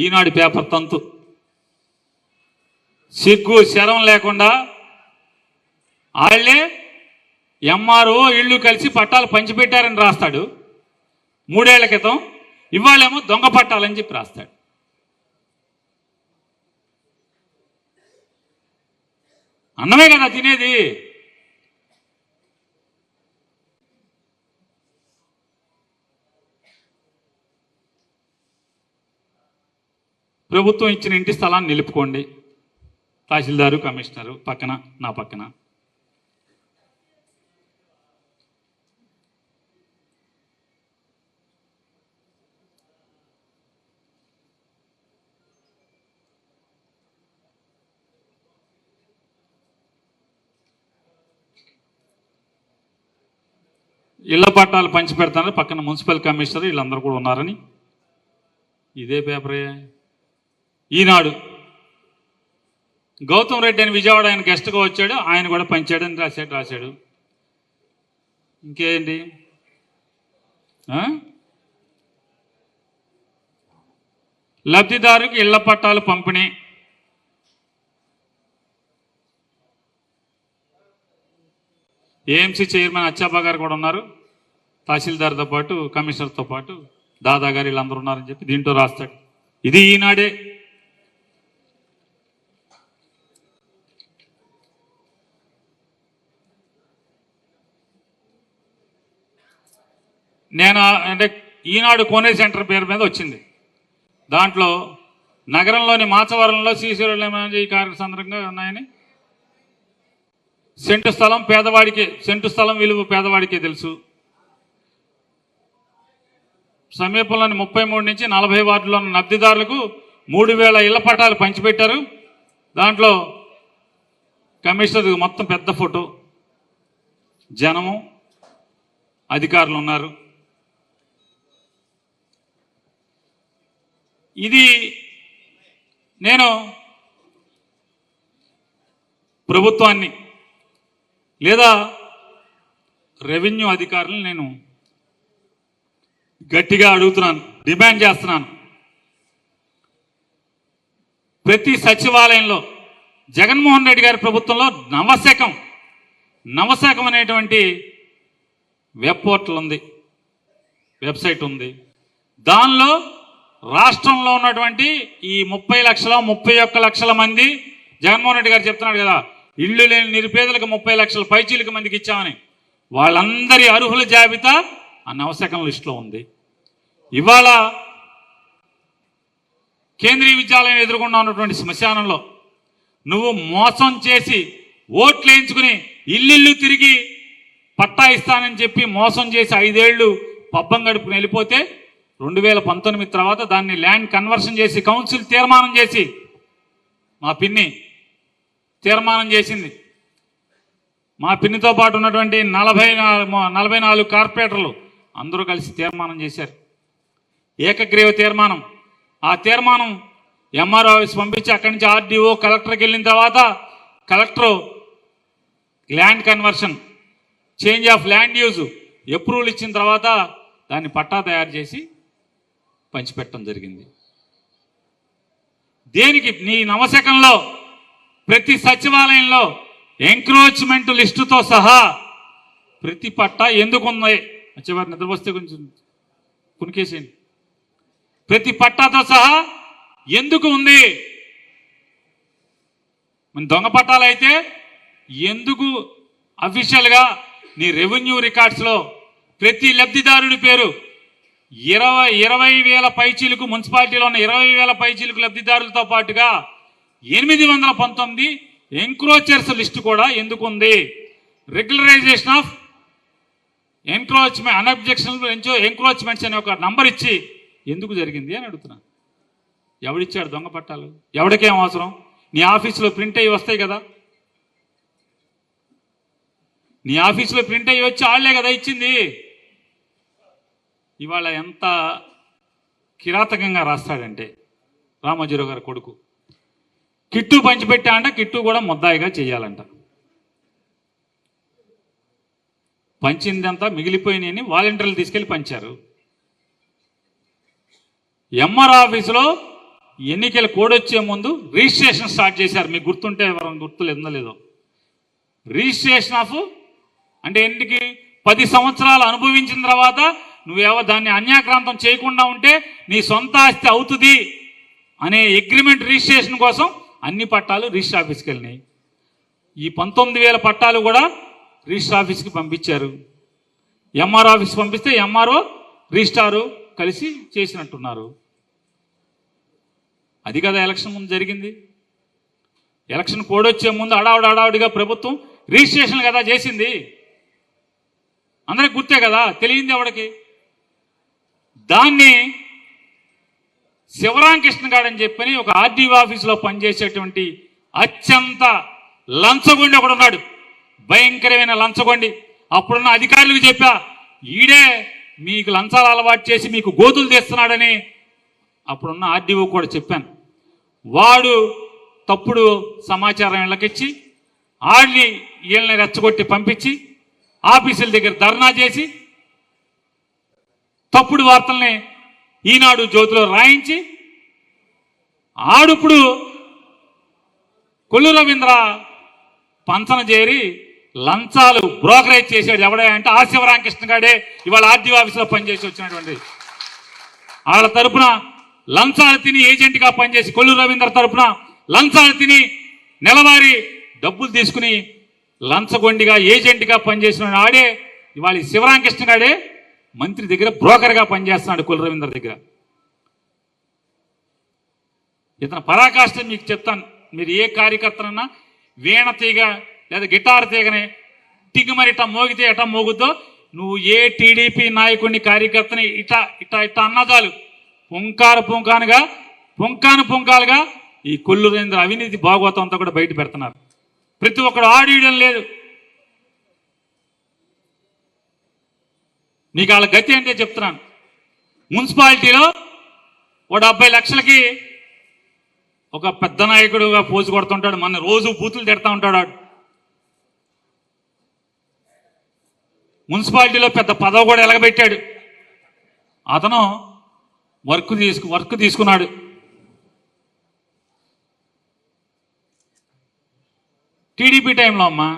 ఈనాడు పేపర్ తంతు. సిగ్గు శరం లేకుండా వాళ్ళే ఎంఆర్ఓ ఇళ్ళు కలిసి పట్టాలు పంచిపెట్టారని రాస్తాడు 3 ఏళ్ల క్రితం. ఇవాళేమో దొంగ పట్టాలని చెప్పి రాస్తాడు. అన్నమే కదా తినేది. ప్రభుత్వం ఇచ్చిన ఇంటి స్థలాన్ని నిలుపుకోండి. తహసీల్దారు కమిషనరు పక్కన, నా పక్కన. ఇళ్ల పట్టాలు పంచి పెడతానని పక్కన మున్సిపల్ కమిషనర్ వీళ్ళందరూ కూడా ఉన్నారని. ఇదే పేపరే. ఈనాడు గౌతమ్ రెడ్డి అని విజయవాడ ఆయన గెస్ట్గా వచ్చాడు, ఆయన కూడా పంచాడని రాశాడు. ఇంకేంటి? లబ్ధిదారుకి ఇళ్ల పట్టాలు పంపిణీ. ఏఎంసీ చైర్మన్ అచ్చాబా గారు కూడా ఉన్నారు, తహసీల్దార్తో పాటు కమిషనర్తో పాటు దాదా గారు వీళ్ళందరూ ఉన్నారని చెప్పి దీంట్లో రాస్తాడు. ఇది ఈనాడే. నేను అంటే ఈనాడు కోనే సెంటర్ పేరు మీద వచ్చింది. దాంట్లో నగరంలోని మాచవరంలో శ్రీశైలం సందర్భంగా ఉన్నాయని. సెంటు స్థలం విలువ పేదవాడికే తెలుసు. సమీపంలోని 33 నుంచి 40 వార్డులో ఉన్న లబ్ధిదారులకు 3000 ఇళ్ల పట్టాలు పంచిపెట్టారు. దాంట్లో కమిషనర్ మొత్తం పెద్ద ఫోటో, జనము, అధికారులు ఉన్నారు. ఇది నేను ప్రభుత్వాన్ని లేదా రెవెన్యూ అధికారులను నేను గట్టిగా అడుగుతున్నాను, డిమాండ్ చేస్తున్నాను. ప్రతి సచివాలయంలో జగన్మోహన్ రెడ్డి గారి ప్రభుత్వంలో నవశకం అనేటువంటి వెబ్ పోర్టల్ ఉంది, వెబ్సైట్ ఉంది. దానిలో రాష్ట్రంలో ఉన్నటువంటి ఈ 31 లక్షల మంది, జగన్మోహన్ రెడ్డి గారు చెప్తున్నాడు కదా ఇళ్ళు లేని నిరుపేదలకు 30 లక్షల పైచీలకు మందికి ఇచ్చామని, వాళ్ళందరి అర్హుల జాబితా ఆ నవశకం లిస్టులో ఉంది. ఇవాళ కేంద్రీయ విద్యాలయం ఎదుర్కొండా ఉన్నటువంటి శ్మశానంలో నువ్వు మోసం చేసి ఓట్లు వేయించుకుని ఇల్లు తిరిగి పట్టా ఇస్తానని చెప్పి మోసం చేసి 5 ఏళ్లు పబ్బం గడుపుకుని వెళ్ళిపోతే 2019 తర్వాత దాన్ని ల్యాండ్ కన్వర్షన్ చేసి కౌన్సిల్ తీర్మానం చేసి, మా పిన్ని తీర్మానం చేసింది. మా పిన్నితో పాటు ఉన్నటువంటి 44 కార్పొరేటర్లు అందరూ కలిసి తీర్మానం చేశారు, ఏకగ్రీవ తీర్మానం. ఆ తీర్మానం ఎంఆర్ఓ ఆఫీస్ పంపించి అక్కడి నుంచి ఆర్డీఓ కలెక్టర్కి వెళ్ళిన తర్వాత collector land conversion, change of land use approval ఇచ్చిన తర్వాత దాన్ని పట్టా తయారు చేసి పంచిపెట్టడం జరిగింది. దేనికి? నీ నవశకంలో ప్రతి సచివాలయంలో ఎంక్రోచ్మెంట్ లిస్టుతో సహా ప్రతి పట్టా ఎందుకున్నాయి? వచ్చేవారు నిద్రపోస్తే కొంచెం కునికేసేయండి. ప్రతి పట్టాతో సహా ఎందుకు ఉంది? మన దొంగ పట్టాలు అయితే ఎందుకు అఫీషియల్గా నీ రెవెన్యూ రికార్డ్స్లో ప్రతి లబ్ధిదారుడి పేరు 20,000 పైచీలకు, మున్సిపాలిటీలో ఉన్న 20,000 పైచీలకు లబ్ధిదారులతో పాటుగా 819 ఎంక్రోచర్స్ లిస్టు కూడా ఎందుకు ఉంది? Regularization of encroachment unobjectionable encroachments అనే ఒక నంబర్ ఇచ్చి ఎందుకు జరిగింది అని అడుగుతున్నా. ఎవడిచ్చాడు దొంగ పట్టాలు? ఎవడికేం అవసరం? నీ ఆఫీసులో ప్రింట్ అయ్యి వస్తాయి కదా, నీ ఆఫీసులో ప్రింట్ అయ్యి వచ్చి వాళ్ళే కదా ఇచ్చింది. ఇవాళ ఎంత కిరాతకంగా రాస్తాడంటే రామోజీరావు గారి కొడుకు కిట్టు పంచిపెట్టా అంట, కిట్టు కూడా ముద్దాయిగా చేయాలంట. పంచిందంతా మిగిలిపోయినాయని వాలంటీర్లు తీసుకెళ్లి పంచారు. ఎంఆర్ ఆఫీసులో ఎన్నికల కోడ్ వచ్చే ముందు రిజిస్ట్రేషన్ స్టార్ట్ చేశారు. మీకు గుర్తుంటే ఎవరైనా గుర్తులేదో లేదో. రిజిస్ట్రేషన్ ఆఫ్ అంటే ఎందుకు 10 సంవత్సరాలు అనుభవించిన తర్వాత నువ్వేవో దాన్ని అన్యాక్రాంతం చేయకుండా ఉంటే నీ సొంత ఆస్తి అవుతుంది అనే అగ్రిమెంట్ రిజిస్ట్రేషన్ కోసం అన్ని పట్టాలు రిజిస్టర్ ఆఫీస్కి వెళ్ళినాయి. ఈ 19,000 పట్టాలు కూడా రిజిస్టర్ ఆఫీస్కి పంపించారు. ఎంఆర్ ఆఫీస్ పంపిస్తే ఎంఆర్ఓ రిజిస్ట్రారు కలిసి చేసినట్టున్నారు. అది కదా ఎలక్షన్ ముందు జరిగింది. ఎలక్షన్ కోడ్ వచ్చే ముందు అడావుడిగా ప్రభుత్వం రిజిస్ట్రేషన్ కదా చేసింది. అందరికి గుర్తే కదా, తెలియంది ఎవడికి. దాన్ని శివరామకృష్ణ గాడని చెప్పని ఒక ఆర్డీఓ ఆఫీసులో పనిచేసేటువంటి అత్యంత లంచగొండి ఒకడు ఉన్నాడు, భయంకరమైన లంచగొండి. అప్పుడున్న అధికారులకు చెప్పా, ఈడే మీకు లంచాలు అలవాటు చేసి మీకు గోతులు తీస్తున్నాడని అప్పుడున్న ఆర్డీఓ కూడా చెప్పాను. వాడు తప్పుడు సమాచారం ఇళ్ళకిచ్చి వీళ్ళని రెచ్చగొట్టి పంపించి ఆఫీసుల దగ్గర ధర్నా చేసి తప్పుడు వార్తల్ని ఈనాడు జ్యోతిలో రాయించి ఆడుప్పుడు కొల్లు రవీంద్ర పంచన చేరి లంచాలు బ్రోకరేజ్ చేసాడు. ఎవడే అంటే ఆ శివరామకృష్ణ గాడే ఇవాళ ఆర్డీఓ ఆఫీసులో పనిచేసి వచ్చినటువంటి. వాళ్ళ తరపున లంచాలు తిని ఏజెంట్గా పనిచేసి కొల్లు రవీంద్ర తరపున లంచాలు తిని నెలవారీ డబ్బులు తీసుకుని లంచగొండిగా ఏజెంట్గా పనిచేసిన ఆడే ఇవాళ శివరామకృష్ణ గాడే మంత్రి దగ్గర బ్రోకర్గా పనిచేస్తున్నాడు కొల్లు రవీంద్ర దగ్గర. ఇతను పరాకాష్ట మీకు చెప్తాను. మీరు ఏ కార్యకర్తనన్నా వీణ తీగ లేదా గిటార్ తీగని టిగ్గుమరి ఇట్లా మోగితే ఎట్లా మోగుద్దో నువ్వు ఏ టీడీపీ నాయకుడిని కార్యకర్తని ఇట్లా అన్నదాలు పుంకాలుగా ఈ కొల్లు రవీంద్ర అవినీతి భాగవతం అంతా కూడా బయట పెడుతున్నారు. ప్రతి ఒక్కడు ఆడియడం లేదు. నీకు వాళ్ళ గతి అంటే చెప్తున్నాను. మున్సిపాలిటీలో 70 లక్షలకి ఒక పెద్ద నాయకుడుగా పోజు కొడుతుంటాడు. మన రోజు బూతులు తిడతా ఉంటాడు. మున్సిపాలిటీలో పెద్ద పదవి కూడా ఎలగబెట్టాడు. అతను వర్క్ తీసుకున్నాడు. టీడీపీ టైంలో అమ్మా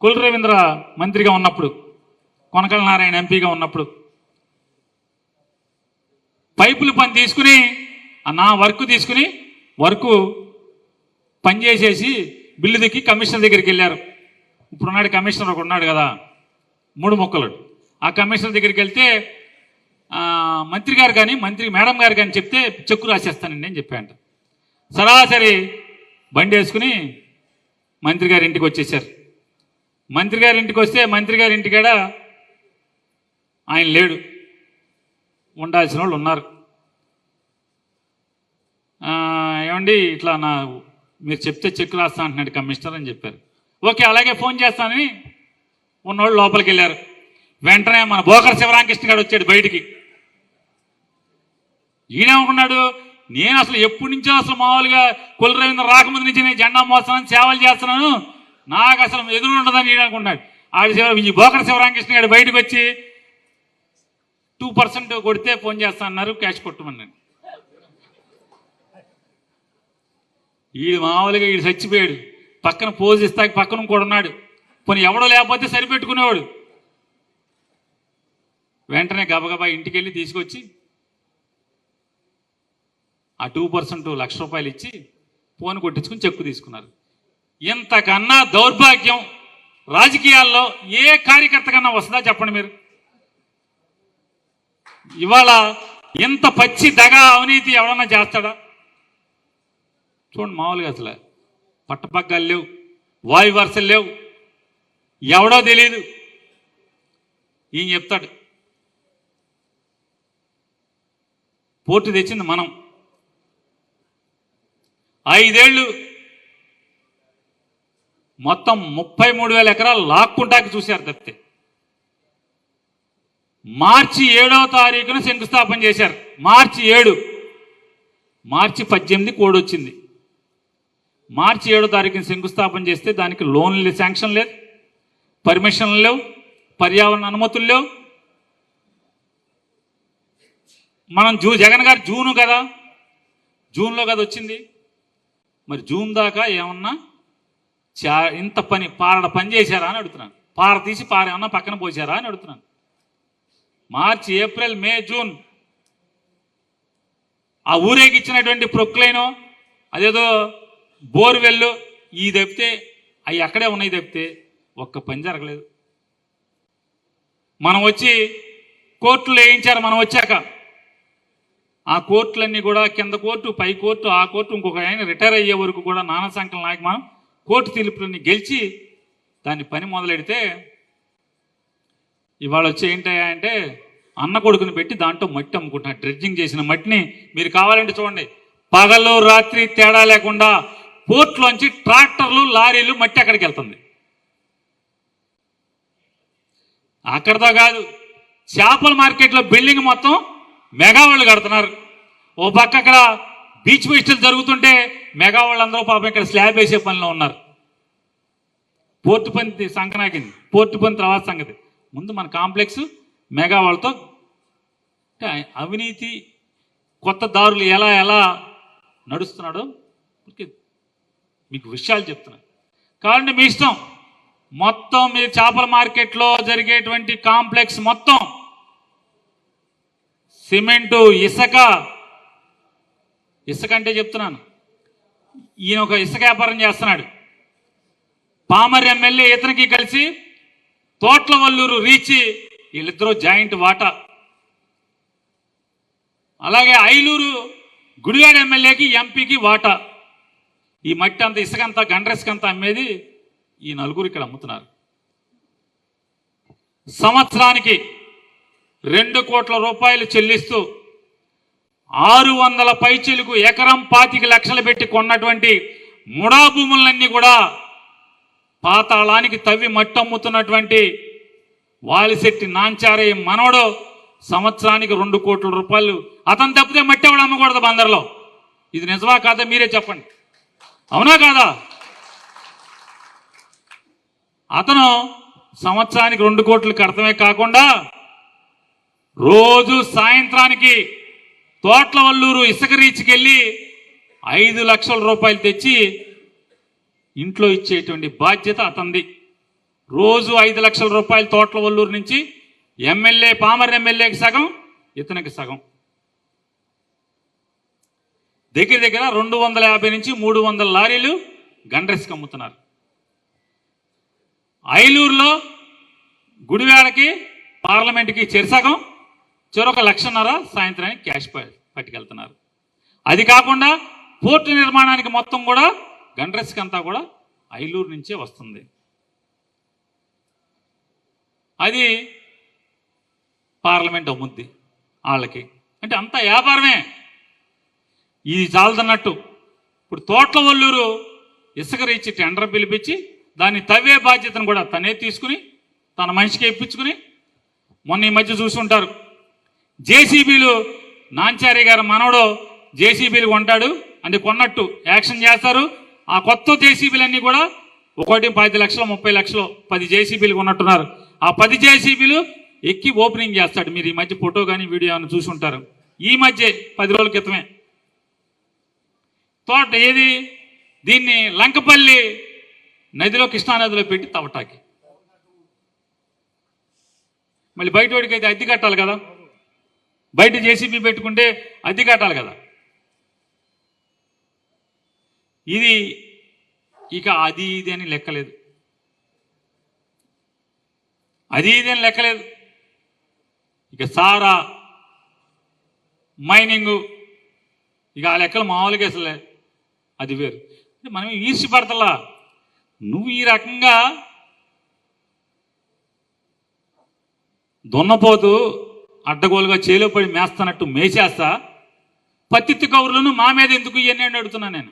కొల్లు రవీంద్ర మంత్రిగా ఉన్నప్పుడు, కొనకళ్ళ నారాయణ ఎంపీగా ఉన్నప్పుడు పైపులు పని తీసుకుని నా వర్క్ తీసుకుని పని చేసేసి బిల్లు దిక్కి కమిషనర్ దగ్గరికి వెళ్ళారు. ఇప్పుడున్నాడు కమిషనర్ ఒకడు ఉన్నాడు కదా, 3 మొక్కలు. ఆ కమిషనర్ దగ్గరికి వెళ్తే మంత్రి మేడం గారు కానీ చెప్తే చెక్కు రాసేస్తానండి అని చెప్పాయంట. సరాసరి బండి వేసుకుని మంత్రి గారి ఇంటికి వచ్చేసారు. మంత్రి గారి ఇంటికి వస్తే మంత్రి గారి ఇంటికాడ ఆయన లేడు, ఉండాల్సిన వాళ్ళు ఉన్నారు. ఏమండి ఇట్లా మీరు చెప్తే చెక్ రాస్తా అంటున్నాడు కమిషనర్ అని చెప్పారు. ఓకే అలాగే ఫోన్ చేస్తానని ఉన్నోళ్ళు లోపలికి వెళ్ళారు. వెంటనే మన బోకర్ శివరామకృష్ణ గారు వచ్చాడు బయటికి. ఈయనేమనుకున్నాడు, నేను అసలు ఎప్పటి నుంచో అసలు మామూలుగా కొల్లు రవీంద్ర రాకముందు నుంచి నేను జెండా మోస్తున్నాను, సేవలు చేస్తున్నాను, నాకు అసలు ఎదురు ఉండదని ఈయన అనుకున్నాడు. ఈ బోకర్ శివరామకృష్ణ గారు బయటకు వచ్చి 2% కొడితే ఫోన్ చేస్తా అన్నారు, క్యాష్ కొట్టమన్నాడు. ఈడు మామూలుగా ఈడు చచ్చిపోయాడు. పక్కన పోజ్ ఇస్తాక పక్కన కూడా ఉన్నాడు. పోనీ ఎవడో లేకపోతే సరిపెట్టుకునేవాడు. వెంటనే గబగబా ఇంటికి వెళ్ళి తీసుకొచ్చి ఆ 2% ₹1,00,000 ఇచ్చి ఫోన్ కొట్టించుకుని చెక్కు తీసుకున్నారు. ఇంతకన్నా దౌర్భాగ్యం రాజకీయాల్లో ఏ కార్యకర్త కన్నా వస్తుందా చెప్పండి మీరు? ఇవాళ ఇంత పచ్చి దగా అవినీతి ఎవరన్నా చేస్తాడా? చూడండి, మామూలుగా అసలు పట్టపగ్గాలు లేవు, వాయు వరుసలు లేవు, ఎవడో తెలియదు. ఈయన చెప్తాడు పోర్టు తెచ్చింది మనం, 5 ఏళ్ళు మొత్తం 33,000 ఎకరాలు లాక్కుంటాకి చూశారు తప్పితే మార్చి 7వ తారీఖున శంకుస్థాపన చేశారు. మార్చి 7, మార్చి 18 కోడ్ వచ్చింది. మార్చి 7వ తారీఖున శంకుస్థాపన చేస్తే దానికి లోన్లు శాంక్షన్ లేదు, పర్మిషన్లు లేవు, పర్యావరణ అనుమతులు లేవు. మనం జగన్ గారు జూన్లో కదా వచ్చింది. మరి జూన్ దాకా ఏమన్నా ఇంత పని చేశారా అని అడుగుతున్నాను. పార తీసి ఏమన్నా పక్కన పోసారా అని అడుగుతున్నాను. మార్చి, ఏప్రిల్, మే, జూన్ ఆ ఊరేగిచ్చినటువంటి ప్రొక్లైను అదేదో బోర్వెల్లు ఈ తప్పితే అవి అక్కడే ఉన్నాయి తప్పితే ఒక్క పని జరగలేదు. మనం వచ్చి కోర్టులు వేయించారు. మనం వచ్చాక ఆ కోర్టులన్నీ కూడా కింద కోర్టు, పై కోర్టు, ఆ కోర్టు, ఇంకొక ఆయన రిటైర్ అయ్యే వరకు కూడా నానా సంఖ్యలో నాయకు మనం కోర్టు తీర్పులన్నీ గెలిచి దాన్ని పని మొదలెడితే ఇవాళ వచ్చి ఏంటయ్యా అంటే అన్న కొడుకుని పెట్టి దాంట్లో మట్టి అమ్ముకుంటున్నారు. డ్రెడ్జింగ్ చేసిన మట్టిని మీరు కావాలంటే చూడండి, పగలు రాత్రి తేడా లేకుండా పోర్ట్లోంచి ట్రాక్టర్లు, లారీలు మట్టి అక్కడికి వెళ్తుంది. అక్కడతో కాదు, చేపల మార్కెట్లో బిల్డింగ్ మొత్తం మెగా వాళ్ళు కడుతున్నారు. ఓ పక్క అక్కడ బీచ్ ఫెస్టివల్ జరుగుతుంటే మెగా వాళ్ళందరూ పాపం ఇక్కడ స్లాబ్ వేసే పనిలో ఉన్నారు. పోర్టు పని సంకనాకింది. పోర్టు పని తర్వాత సంగతి. ముందు మన కాంప్లెక్స్ మెగా వాళ్ళతో అవినీతి కొత్త దారులు ఎలా నడుస్తున్నాడో మీకు విషయాలు చెప్తున్నాను. కాబట్టి మీ ఇష్టం. మొత్తం మీరు చేపల మార్కెట్లో జరిగేటువంటి కాంప్లెక్స్ మొత్తం సిమెంటు, ఇసుక అంటే చెప్తున్నాను, ఈయన ఒక ఇసుక వ్యాపారం చేస్తున్నాడు. పామర్ ఎమ్మెల్యే ఇతనికి కలిసి తోట్ల వల్లూరు రీచి వీళ్ళిద్దరూ జాయింట్ వాటా. అలాగే ఐలూరు గుడివాడ ఎమ్మెల్యేకి, ఎంపీకి వాటా. ఈ మట్టి అంతా, ఇసుక అంతా, గండ్రెస్కంతా అమ్మేది ఈ నలుగురు ఇక్కడ అమ్ముతున్నారు. సంవత్సరానికి 2 కోట్ల రూపాయలు చెల్లిస్తూ 600 పైచీలకు ఎకరం 25 లక్షలు పెట్టి కొన్నటువంటి ముడా భూములన్నీ కూడా పాతాళానికి తవ్వి మట్టి అమ్ముతున్నటువంటి వాలిశెట్టి నాంచారయ్య మనవడు సంవత్సరానికి 2 కోట్ల రూపాయలు. అతను తప్పితే మట్టి ఎవడు అమ్మకూడదు బందర్లో. ఇది నిజమా కాదా మీరే చెప్పండి. అవునా కాదా? అతను సంవత్సరానికి 2 కోట్లు కడతమే కాకుండా రోజు సాయంత్రానికి తోట్ల వల్లూరు ఇసుక రీచ్కి వెళ్ళి 5 లక్షల రూపాయలు తెచ్చి ఇంట్లో ఇచ్చేటువంటి బాధ్యత అతనిది. రోజు 5 లక్షల రూపాయలు తోట్ల వల్లూరు నుంచి ఎమ్మెల్యే, పామర్ ఎమ్మెల్యేకి సగం, ఇతనికి సగం. దగ్గర 250 నుంచి 300 లారీలు గండ్రెస్కి అమ్ముతున్నారు. ఐలూరులో గుడివాడకి, పార్లమెంట్కి చెరసగం, చెరొక 1.5 లక్ష సాయంత్రానికి క్యాష్ పట్టుకెళ్తున్నారు. అది కాకుండా పోర్టు నిర్మాణానికి మొత్తం కూడా గండ్రెస్కి అంతా కూడా ఐలూరు నుంచే వస్తుంది. అది పార్లమెంట్ అమ్ముద్ది వాళ్ళకి. అంటే అంతా వ్యాపారమే. ఇది చాలదన్నట్టు ఇప్పుడు తోట్ల వల్లూరు ఇసుక రీచి టెండర్ పిలిపించి దాన్ని తవ్వే బాధ్యతను కూడా తనే తీసుకుని తన మనిషికి ఇప్పించుకుని, మొన్న ఈ మధ్య చూసి ఉంటారు, జేసీబీలు నాంచారి గారు మనవడు జేసీబీలు కొంటాడు అంటే కొన్నట్టు యాక్షన్ చేస్తారు. ఆ కొత్త జేసీబీలన్నీ కూడా ఒకటి 10 లక్షలు, 30 లక్షలు 10 జేసీబీలు కొన్నట్టున్నారు. ఆ 10 జేసీబీలు ఎక్కి ఓపెనింగ్ చేస్తాడు. మీరు ఈ మధ్య ఫోటో కానీ వీడియో అని చూసి ఉంటారు. ఈ మధ్య 10 రోజుల క్రితమే తోట ఏది దీన్ని లంకపల్లి నదిలో, కృష్ణానదిలో పెట్టి తవ్వటాకి. మళ్ళీ బయట వాడికైతే అద్దె కట్టాలి కదా, బయట జేసీబీ పెట్టుకుంటే అద్దె కట్టాలి కదా. ఇది ఇక అది ఇది అని లెక్కలేదు, అది ఇది అని లెక్కలేదు. ఇక సారా, మైనింగు, ఇక ఆ లెక్కలు మామూలుగా అసలే అది వేరు. మనం ఈర్ష్యపడతలా. నువ్వు ఈ రకంగా దున్నపోతూ అడ్డగోలుగా చేలో పడి మేస్తున్నట్టు మేసేస్తా, పత్తి కౌరులను మా మీద ఎందుకు ఇవన్నీ అడుగుతున్నా నేను.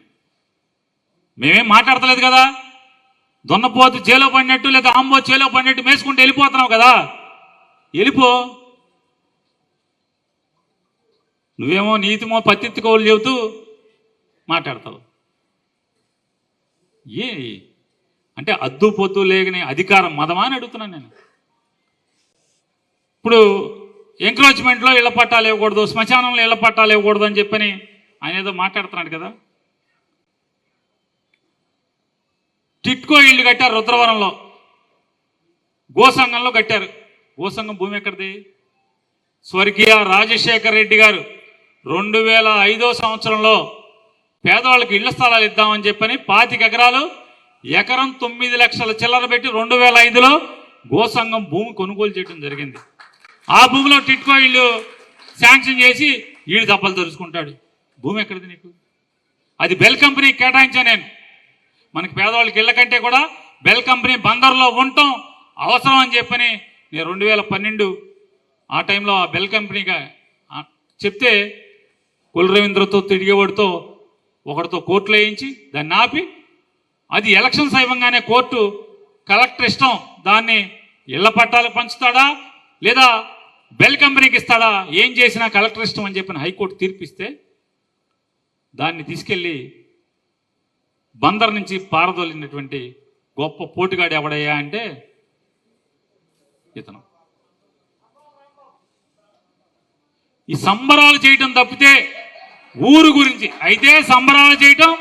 మేమేం మాట్లాడతలేదు కదా. దున్నపోతు చేలో పడినట్టు లేదా ఆంబో చేలో పడినట్టు మేసుకుంటూ వెళ్ళిపోతున్నావు కదా, వెళ్ళిపో. నువ్వేమో నీతిమో పత్తిత్తుకోలు చెబుతూ మాట్లాడతావు. ఏ అంటే అద్దు పొద్దు లేని అధికారం మదమా అని అడుగుతున్నాను నేను. ఇప్పుడు ఎంక్రోచ్మెంట్లో ఇళ్ల పట్టాలు ఇవ్వకూడదు, శ్మశానంలో ఇళ్ల పట్టాలు ఇవ్వకూడదు అని చెప్పని ఆయన ఏదో మాట్లాడుతున్నాడు కదా. టిట్కో ఇల్లు కట్టారు రుద్రవరంలో, గోసంఘంలో కట్టారు. గోసంఘం భూమి ఎక్కడిది? స్వర్గీయ రాజశేఖర్ రెడ్డి గారు 2005 సంవత్సరంలో పేదవాళ్ళకి ఇళ్ల స్థలాలు ఇద్దామని చెప్పని 25 ఎకరాలు, ఎకరం 9 లక్షల చిల్లర పెట్టి 2005లో గోసంఘం భూమి కొనుగోలు చేయడం జరిగింది. ఆ భూమిలో టిట్కో ఇల్లు శాంక్షన్ చేసి ఈడు దప్పలు తెలుసుకుంటాడు. భూమి ఎక్కడిది నీకు? అది బెల్ కంపెనీకి కేటాయించా నేను. మనకి పేదవాళ్ళకి ఇళ్ళ కంటే కూడా బెల్ కంపెనీ బందర్లో ఉండటం అవసరం అని చెప్పని నేను 2012 ఆ టైంలో ఆ బెల్ కంపెనీగా చెప్తే కుల రవీంద్రతో తిరిగేవాడితో ఒకటితో కోర్టులో వేయించి దాన్ని ఆపి, అది ఎలక్షన్స్ అయిపోగానే కోర్టు కలెక్టర్ ఇష్టం దాన్ని ఇళ్ల పట్టాలు పంచుతాడా లేదా బెల్ కంపెనీకి ఇస్తాడా, ఏం చేసినా కలెక్టర్ ఇష్టం అని చెప్పిన హైకోర్టు తీర్పిస్తే దాన్ని తీసుకెళ్ళి బందర్ నుంచి పారదోలినటువంటి గొప్ప పోటుగాడు ఎవడయ్యా అంటే ఇతను. ఈ సంబరాలు చేయటం తప్పితే ఊరు గురించి అయితే సంబరాలు చేయటం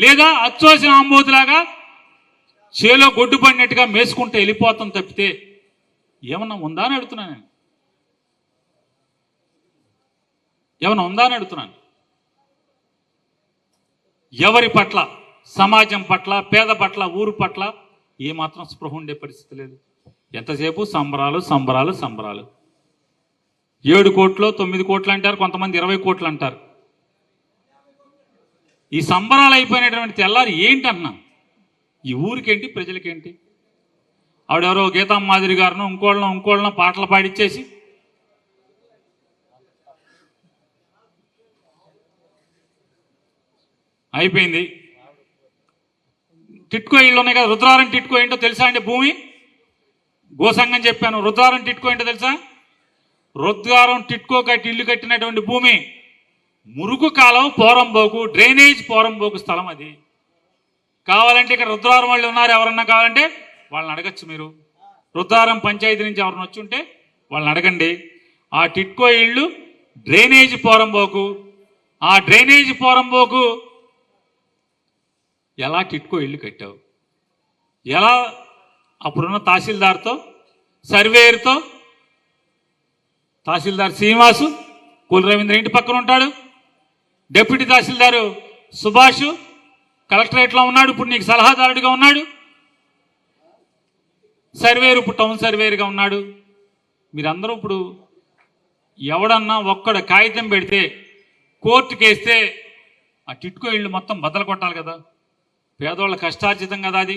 లేదా అచ్చోసిన ఆంబోతులాగా చేలో గొడ్డు పడినట్టుగా మేసుకుంటే వెళ్ళిపోతాం తప్పితే ఏమన్నా ఉందా అని అడుగుతున్నాను నేను. ఏమన్నా ఉందా అని అడుగుతున్నాను. ఎవరి పట్ల, సమాజం పట్ల, పేద పట్ల, ఊరు పట్ల ఏమాత్రం స్పృహ ఉండే పరిస్థితి లేదు. ఎంతసేపు సంబరాలు సంబరాలు సంబరాలు. 7 కోట్లు 9 కోట్లు అంటారు, కొంతమంది 20 కోట్లు అంటారు. ఈ సంబరాలు అయిపోయినటువంటి తెల్లారి ఏంటి అన్నా, ఈ ఊరికేంటి ప్రజలకేంటి? ఆవిడెవరో గీతాం మాదిరి గారును ఇంకోళ్ళను పాటలు పాడిచ్చేసి అయిపోయింది. టిట్కో ఇళ్ళు ఉన్నాయి కదా, రుద్రవరం టిట్కో ఏంటో తెలుసా అండి? భూమి గోసంఘం చెప్పాను. రుద్రవరం టిట్కో ఏంటో తెలుసా? రుద్రవరం టిట్కో కట్టి ఇల్లు కట్టినటువంటి భూమి మురుగు కాలం పోరంబోకు, డ్రైనేజ్ పోరంబోకు స్థలం. అది కావాలంటే ఇక్కడ రుద్రవరం వాళ్ళు ఉన్నారు, ఎవరన్నా కావాలంటే వాళ్ళని అడగచ్చు. మీరు రుద్రవరం పంచాయతీ నుంచి ఎవరన్నా వచ్చి ఉంటే వాళ్ళని అడగండి. ఆ టిట్కో ఇళ్ళు డ్రైనేజ్ పోరంబోకు. ఆ డ్రైనేజ్ పోరంబోకు ఎలా టిట్కో ఇల్లు కట్టావు? ఎలా? అప్పుడున్న తహసీల్దార్తో, సర్వేయర్తో, తహసీల్దార్ శ్రీనివాసు కుల రవీంద్ర ఇంటి పక్కన ఉంటాడు, డిప్యూటీ తహసీల్దారు సుభాష్ కలెక్టరేట్లో ఉన్నాడు, ఇప్పుడు నీకు సలహాదారుడిగా ఉన్నాడు, సర్వేయర్ ఇప్పుడు టౌన్ సర్వేయర్గా ఉన్నాడు. మీరందరూ ఇప్పుడు ఎవడన్నా ఒక్కడ కాగితం పెడితే కోర్టుకేస్తే ఆ టిట్కో ఇళ్ళు మొత్తం బద్దలు కొట్టాలి కదా. పేదవాళ్ళ కష్టార్జితం కదా అది.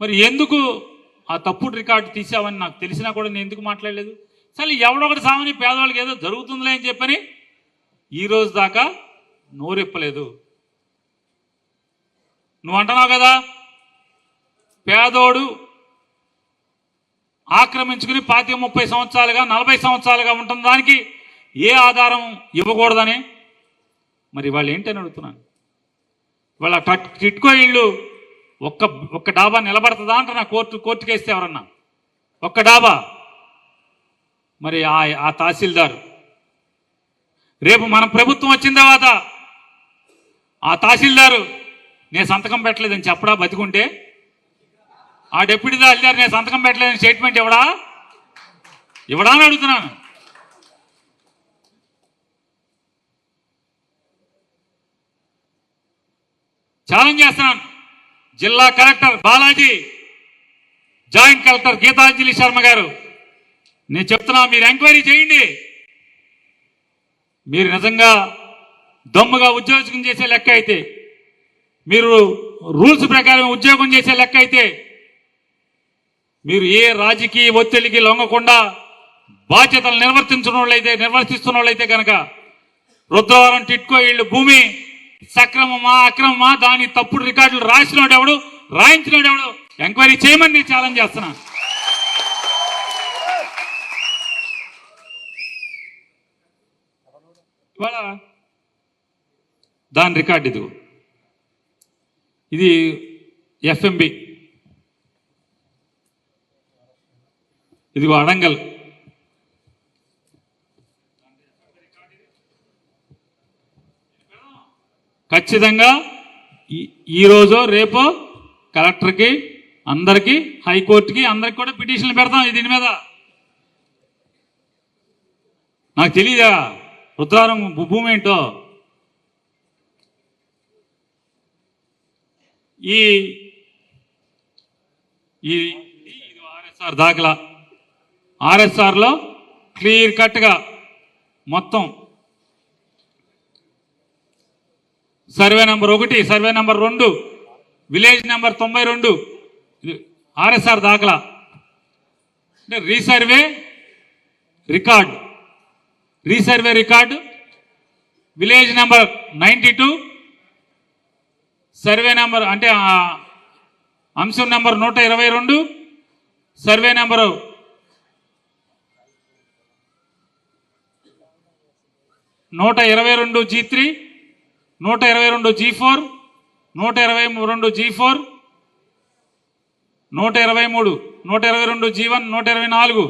మరి ఎందుకు ఆ తప్పుడు రికార్డు తీసావని నాకు తెలిసినా కూడా నేను ఎందుకు మాట్లాడలేదు? సరే ఎవడొకటి సామని పేదవాళ్ళకి ఏదో జరుగుతుందిలే అని చెప్పని ఈరోజు దాకా నోరెప్పలేదు. నువ్వు అంటున్నావు కదా పేదోడు ఆక్రమించుకుని 25-30 సంవత్సరాలుగా 40 సంవత్సరాలుగా ఉంటుంది, దానికి ఏ ఆధారం ఇవ్వకూడదని. మరి వాళ్ళు ఏంటని అడుగుతున్నాను. వాళ్ళ టిట్కో ఇళ్ళు ఒక్క డాబా నిలబడుతుందా అంటున్నా. కోర్టుకేస్తే ఎవరన్నా ఒక్క డాబా. మరి ఆ తహసీల్దారు రేపు మన ప్రభుత్వం వచ్చిన తర్వాత ఆ తహసీల్దారు నేను సంతకం పెట్టలేదని చెప్పడా బతికుంటే? ఆ డిప్యూటీ తహసీల్దార్ నేను సంతకం పెట్టలేదని స్టేట్మెంట్ ఇవ్వడా అని అడుగుతున్నాను. ఛాలెంజ్ చేస్తున్నాను. జిల్లా collector Balaji, joint collector Geetanjali Sharma garu, నేను చెప్తున్నా, మీరు ఎంక్వైరీ చేయండి. మీరు నిజంగా దమ్ముగా ఉద్యోగం చేసే లెక్క అయితే, మీరు రూల్స్ ప్రకారం ఉద్యోగం చేసే లెక్క అయితే, మీరు ఏ రాజకీయ ఒత్తిడికి లొంగకుండా బాధ్యతలు నిర్వర్తిస్తున్న వాళ్ళైతే కనుక రుద్రవరం టిట్కో ఇళ్ళు భూమి సక్రమమా అక్రమమా, దాని తప్పుడు రికార్డులు రాసినోడెవడు, రాయించినోడెవడు, ఎంక్వైరీ చేయమని నేను ఛాలెంజ్ చేస్తున్నా. ఇవాళ దాని రికార్డు ఇదిగో, ఇది ఎఫ్ఎంబి, ఇదిగో అడంగల్, ఖచ్చితంగా ఈరోజు రేపు కలెక్టర్కి అందరికీ హైకోర్టుకి అందరికి కూడా పిటిషన్లు పెడతాం దీని మీద. నాకు తెలియదా రుద్రారం భూమి ఏంటో. ఇది ఆర్ఎస్ఆర్ దాఖలా, ఆర్ఎస్ఆర్లో క్లియర్ కట్గా మొత్తం survey number 1, survey number 2, village number 92 RSR దాఖలా. అంటే resurvey record, village number 92, survey number అంటే అంశం number 122, survey number 122 G3, 122 G4, 122 G4, 123, 122 G1, 124,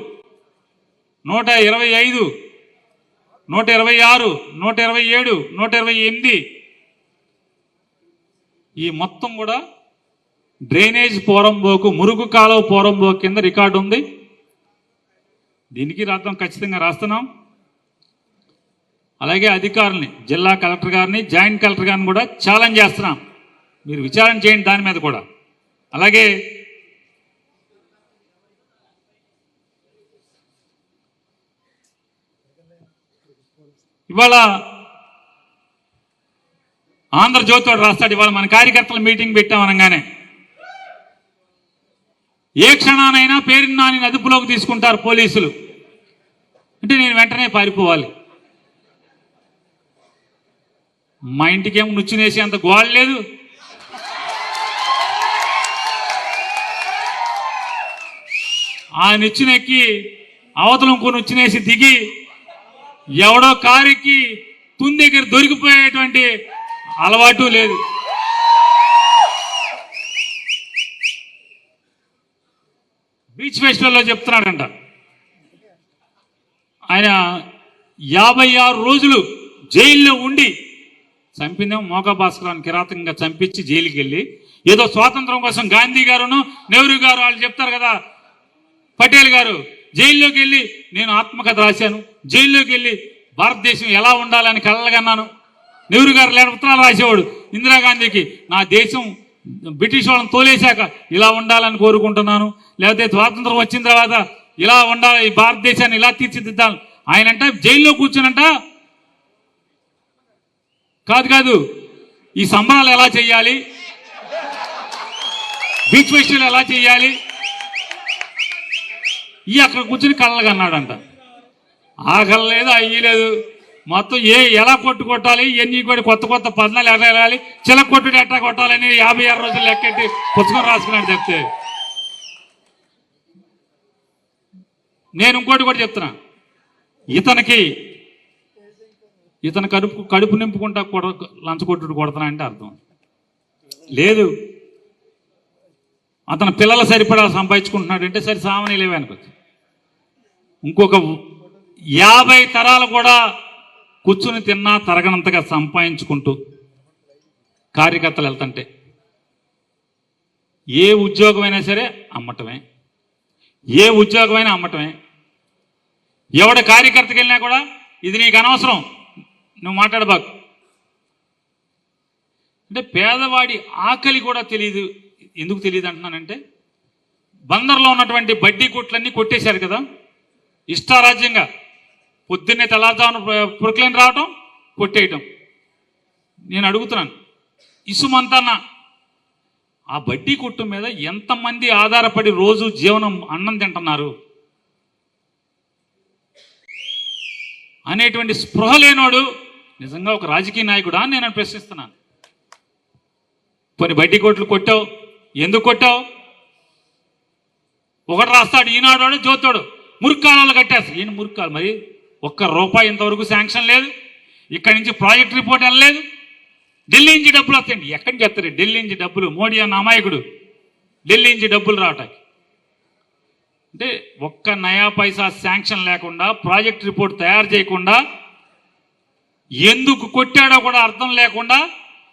125, 126, 127, 128 ఈ మొత్తం కూడా డ్రైనేజ్ పోరంబోకు, మురుగు కాలువ పోరంబోకు కింద రికార్డు ఉంది. దీనికి రాద్దాం, ఖచ్చితంగా రాస్తున్నాం. అలాగే అధికారుల్ని, జిల్లా కలెక్టర్ గారిని, జాయింట్ కలెక్టర్ గారిని కూడా ఛాలెంజ్ చేస్తున్నాం, మీరు విచారణ చేయండి దాని మీద కూడా. అలాగే ఇవాళ ఆంధ్రజ్యోతి వాడు రాస్తాడు, ఇవాళ మన కార్యకర్తల మీటింగ్ పెట్టామనగానే ఏ క్షణానైనా పేరుని నాని అదుపులోకి తీసుకుంటారు పోలీసులు అంటే నేను వెంటనే పారిపోవాలి. మా ఇంటికి ఏమో నుచ్చినేసి అంత గోడ లేదు. ఆ నిచ్చునెక్కి అవతలం ఇంకో నుచ్చినేసి దిగి ఎవడో కారుకి తుని దగ్గర దొరికిపోయేటువంటి అలవాటు లేదు. బీచ్ ఫెస్టివల్లో చెప్తున్నాడంట ఆయన 56 రోజులు జైల్లో ఉండి చంపిందేమో మోకా భాస్కరాన్ని కిరాతకంగా చంపించి జైలుకి వెళ్ళి ఏదో స్వాతంత్రం కోసం గాంధీ గారును నెహ్రూ గారు వాళ్ళు చెప్తారు కదా, పటేల్ గారు జైల్లోకి వెళ్ళి నేను ఆత్మకథ రాశాను, జైల్లోకి వెళ్ళి భారతదేశం ఎలా ఉండాలని కలలుగన్నాను. నెహ్రూ గారు లేని ఉత్తరాలు రాసేవాడు ఇందిరాగాంధీకి, నా దేశం బ్రిటిష్ వాళ్ళని తోలేశాక ఇలా ఉండాలని కోరుకుంటున్నాను, లేకపోతే స్వాతంత్రం వచ్చిన తర్వాత ఇలా ఉండాలి, ఈ భారతదేశాన్ని ఇలా తీర్చిదిద్దాలి. ఆయనంట జైల్లో కూర్చునంట కాదు ఈ సంబరాలు ఎలా చేయాలి, బీచ్ ఫెస్టివల్ ఎలా చేయాలి, ఈ అక్కడ కూర్చుని కళ్ళగా అన్నాడంట. ఆ కళ లేదు, అయ్యి లేదు, మొత్తం ఎలా కొట్టాలి, ఇవన్నీ కూడా కొత్త పదనాలు ఎలా వెళ్ళాలి, చిలక కొట్టుడు ఎట్టా కొట్టాలని 56 రోజులు లెక్కెట్టి పుస్తకం రాసుకున్నాడు. చెప్తే నేను ఇంకోటి కూడా చెప్తున్నా, ఇతను కడుపు నింపుకుంటా లంచగొట్టుడు కొడుతున్నా అంటే అర్థం లేదు. అతను పిల్లల సరిపడా సంపాదించుకుంటున్నాడు అంటే సరే సామాన్య లేవే అనుకోవచ్చు. ఇంకొక 50 తరాలు కూడా కూర్చుని తిన్నా తరగనంతగా సంపాదించుకుంటూ కార్యకర్తలు వెళ్తుంటే ఏ ఉద్యోగమైనా సరే అమ్మటమే, ఏ ఉద్యోగమైనా అమ్మటమే. ఎవడ కార్యకర్తకి వెళ్ళినా కూడా ఇది నీకు అనవసరం, నువ్వు మాట్లాడబాకు అంటే పేదవాడి ఆకలి కూడా తెలియదు. ఎందుకు తెలియదు అంటున్నానంటే బందర్లో ఉన్నటువంటి బడ్డీ కొట్లన్నీ కొట్టేశారు కదా ఇష్టారాజ్యంగా. పొద్దున్నే తెల్లారుజామున పురుకులని రావటం, కొట్టేయటం. నేను అడుగుతున్నాను, ఇసుమంతన్న ఆ బడ్డీ కొట్టు మీద ఎంతమంది ఆధారపడి రోజు జీవనం అన్నం తింటున్నారు అనేటువంటి స్పృహ లేనోడు నిజంగా ఒక రాజకీయ నాయకుడా అని నేను ప్రశ్నిస్తున్నాను. కొన్ని బడ్డీ కొట్లు కొట్టావు, ఎందుకు కొట్టావు? ఒకటి రాస్తాడు ఈనాడు జ్యోతుడు మురుక్కాలలో కట్టేస్తాడు. ఈయన మురుక్కాలు మరి ₹1 ఇంతవరకు శాంక్షన్ లేదు. ఇక్కడి నుంచి ప్రాజెక్ట్ రిపోర్ట్ వెళ్ళలేదు. ఢిల్లీ నుంచి డబ్బులు వస్తాయండి. ఎక్కడి నుంచి వస్తారు ఢిల్లీ నుంచి డబ్బులు? మోడీ అన్న అమాయకుడు ఢిల్లీ నుంచి డబ్బులు రావటానికి. అంటే ఒక్క నయా పైసా శాంక్షన్ లేకుండా, ప్రాజెక్ట్ రిపోర్ట్ తయారు చేయకుండా, ఎందుకు కొట్టాడో కూడా అర్థం లేకుండా,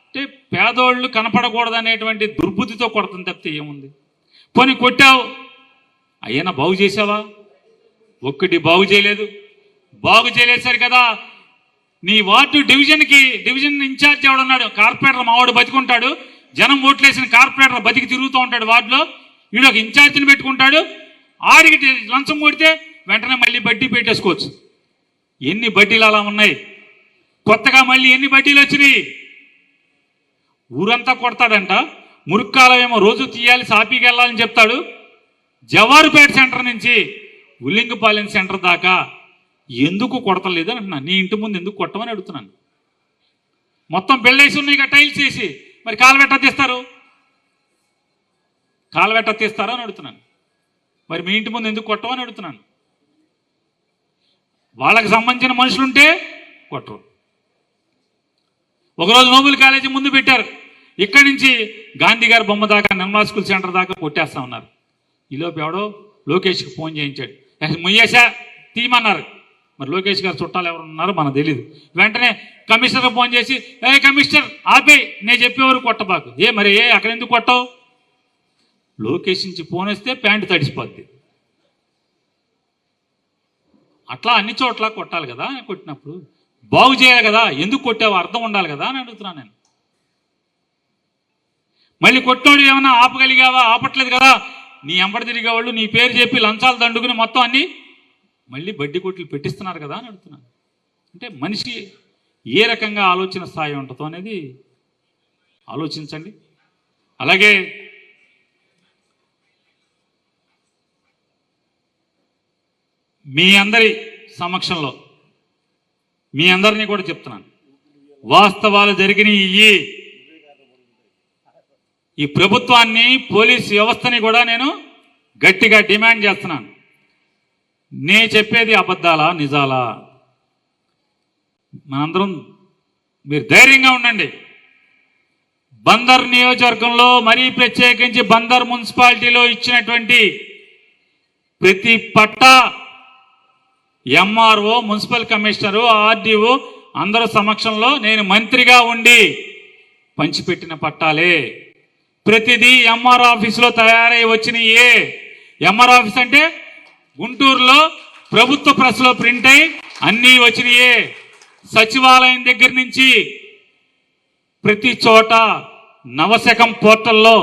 అంటే పేదోళ్ళు కనపడకూడదు అనేటువంటి దుర్బుద్ధితో కొడతాం తప్పితే ఏముంది? పోనీ కొట్టావు, అయ్యనా బాగు చేసావా? ఒక్కటి బాగు చేయలేదు. బాగు చేయలేదు కదా. నీ వార్డు డివిజన్ ఇన్ఛార్జ్ ఎవడున్నాడు? కార్పొరేటర్ మావాడు బతికుంటాడు. జనం ఓట్లేసిన కార్పొరేటర్ బతికి తిరుగుతూ ఉంటాడు వార్డులో. వీడు ఒక ఇన్ఛార్జిని పెట్టుకుంటాడు. ఆడికి లంచం కొడితే వెంటనే మళ్ళీ బడ్డీ పెట్టేసుకోవచ్చు. ఎన్ని బడ్డీలు అలా ఉన్నాయి? కొత్తగా మళ్ళీ ఎన్ని బడ్డీలు వచ్చినాయి? ఊరంతా కొడతాడంట. మురుక్కాలం ఏమో రోజు తీయాలి, సాపీకి వెళ్ళాలని చెప్తాడు. జవారుపేట సెంటర్ నుంచి ఉల్లింగపాలెం సెంటర్ దాకా ఎందుకు కొడతలేదు అని అంటున్నాను. నీ ఇంటి ముందు ఎందుకు కొట్టమని అడుగుతున్నాను. మొత్తం బిల్డేసి ఉన్నాయి టైల్స్ వేసి, మరి కాలువెట్ట తీస్తారు? కాలువెట్ట తీస్తారా అని అడుగుతున్నాను. మరి మీ ఇంటి ముందు ఎందుకు కొట్టమని అడుగుతున్నాను. వాళ్ళకి సంబంధించిన మనుషులుంటే కొట్టరు. ఒకరోజు నోబెల్ కాలేజీ ముందు పెట్టారు. ఇక్కడి నుంచి గాంధీ గారి బొమ్మ దాకా, నిర్మలా స్కూల్ సెంటర్ దాకా కొట్టేస్తా ఉన్నారు. ఈలోపు ఎవడో లోకేష్కి ఫోన్ చేయించాడు. ముయ్యేశా తీయమన్నారు. మరి లోకేష్ గారు చుట్టాలు ఎవరు ఉన్నారో మనకు తెలియదు. వెంటనే కమిషనర్ ఫోన్ చేసి, కమిషనర్ ఆపే, నేను చెప్పేవారు కొట్టబాకు. మరి అక్కడ ఎందుకు కొట్టావు? లోకేష్ నుంచి ఫోన్ వస్తే ప్యాంటు తడిసిపోద్ది. అట్లా అన్ని చోట్ల కొట్టాలి కదా. కొట్టినప్పుడు బాగు చేయాలి కదా. ఎందుకు కొట్టావు అర్థం ఉండాలి కదా అని అడుగుతున్నాను నేను. మళ్ళీ కొట్టోడు ఏమన్నా ఆపగలిగావా? ఆపట్లేదు కదా. నీ ఎంబడి తిరిగేవాళ్ళు నీ పేరు చెప్పి లంచాలు దండుకుని మొత్తం అన్ని మళ్ళీ బడ్డీ కొట్లు పెట్టిస్తున్నారు కదా అని అడుగుతున్నాను. అంటే మనిషి ఏ రకంగా ఆలోచన స్థాయి ఉంటుందో అనేది ఆలోచించండి. అలాగే మీ అందరి సమక్షంలో మీ అందరినీ కూడా చెప్తున్నాను, వాస్తవాలు జరిగినాయి. ఈ ప్రభుత్వాన్ని, పోలీస్ వ్యవస్థని కూడా నేను గట్టిగా డిమాండ్ చేస్తున్నాను. నే చెప్పేది అబద్ధాలా నిజాలా? మనందరం మీరు ధైర్యంగా ఉండండి. బందర్ నియోజకవర్గంలో, మరీ ప్రత్యేకించి బందర్ మున్సిపాలిటీలో ఇచ్చినటువంటి ప్రతి పట్టా ఎంఆర్ఓ, మున్సిపల్ కమిషనరు, ఆర్డీఓ అందరూ సమక్షంలో నేను మంత్రిగా ఉండి పంచిపెట్టిన పట్టాలే. ప్రతిదీ ఎంఆర్ ఆఫీసులో తయారై వచ్చినాయే. ఎంఆర్ ఆఫీస్ అంటే గుంటూరులో ప్రభుత్వ ప్రెస్లో ప్రింట్ అయి అన్నీ వచ్చినాయే. సచివాలయం దగ్గర నుంచి ప్రతి చోట నవశకం పోర్టల్లో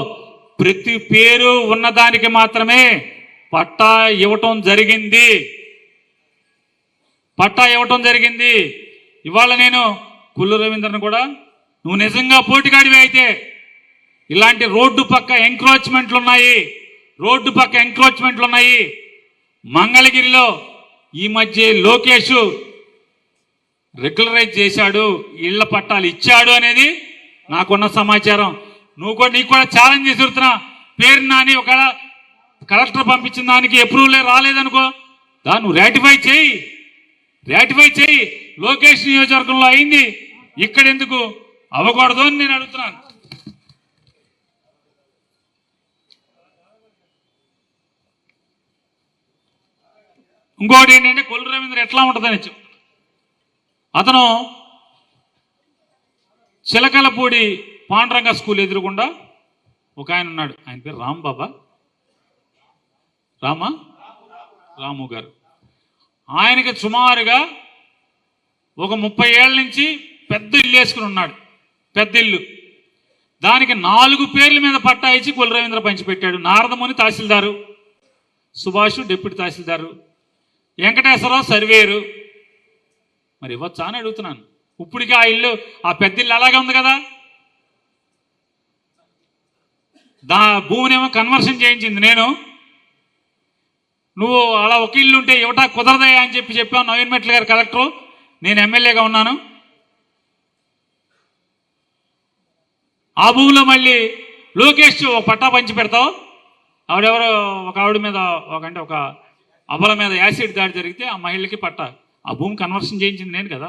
ప్రతి పేరు ఉన్నదానికి మాత్రమే పట్టా ఇవ్వటం జరిగింది. పట్టా ఇవ్వటం జరిగింది. ఇవాళ నేను కుల్లు రవీంద్రను కూడా, నువ్వు నిజంగా పోటీగాడివి అయితే ఇలాంటి రోడ్డు పక్క ఎంక్రోచ్మెంట్లు ఉన్నాయి. మంగళగిరిలో ఈ మధ్య లోకేష్ రెగ్యులరైజ్ చేశాడు, ఇళ్ల పట్టాలు ఇచ్చాడు అనేది నాకున్న సమాచారం. నీకు కూడా ఛాలెంజ్ చేస్తున్నా. పేరు నాని ఒక కలెక్టర్ పంపించిన దానికి అప్రూవలే రాలేదనుకో, దాన్ని నువ్వు రాటిఫై చేయి. లోకేష్ నియోజకవర్గంలో అయింది, ఇక్కడ ఎందుకు అవ్వకూడదు అని నేను అడుగుతున్నాను. ఇంకోటి ఏంటంటే కొల్లు రవీంద్ర ఎట్లా ఉంటుందని అతను చిలకలపూడి పాండురంగ స్కూల్ ఎదురుగుండా ఒక ఆయన ఉన్నాడు. ఆయన పేరు రాము గారు. ఆయనకి సుమారుగా ఒక 30 ఏళ్ళ నుంచి పెద్ద ఇల్లు వేసుకుని ఉన్నాడు. పెద్ద ఇల్లు. దానికి 4 పేర్ల మీద పట్టా ఇచ్చి కొల్లు రవీంద్ర పంచిపెట్టాడు. Naradamuni tahsildar, Subhash deputy tahsildar, Venkateswararao surveyor. మరి ఇవ్వచ్చా అని అడుగుతున్నాను. ఇప్పటికీ ఆ ఇల్లు, ఆ పెద్ద ఇల్లు అలాగే ఉంది కదా. భూమినేమో కన్వర్షన్ చేయించింది నేను. నువ్వు అలా ఒక ఇల్లు ఉంటే ఇవ్వటా కుదరదయా అని చెప్పావు నవీన్ మెట్ల గారు కలెక్టరు. నేను ఎమ్మెల్యేగా ఉన్నాను. ఆ భూమిలో మళ్ళీ లోకేష్ ఒక పట్టా పంచి పెడతావు. ఆవిడెవరో ఒక ఆవిడ మీద ఒక అబల మీద యాసిడ్ దాడి జరిగితే ఆ మహిళకి పట్టా, ఆ భూమి కన్వర్షన్ చేయించింది నేను కదా.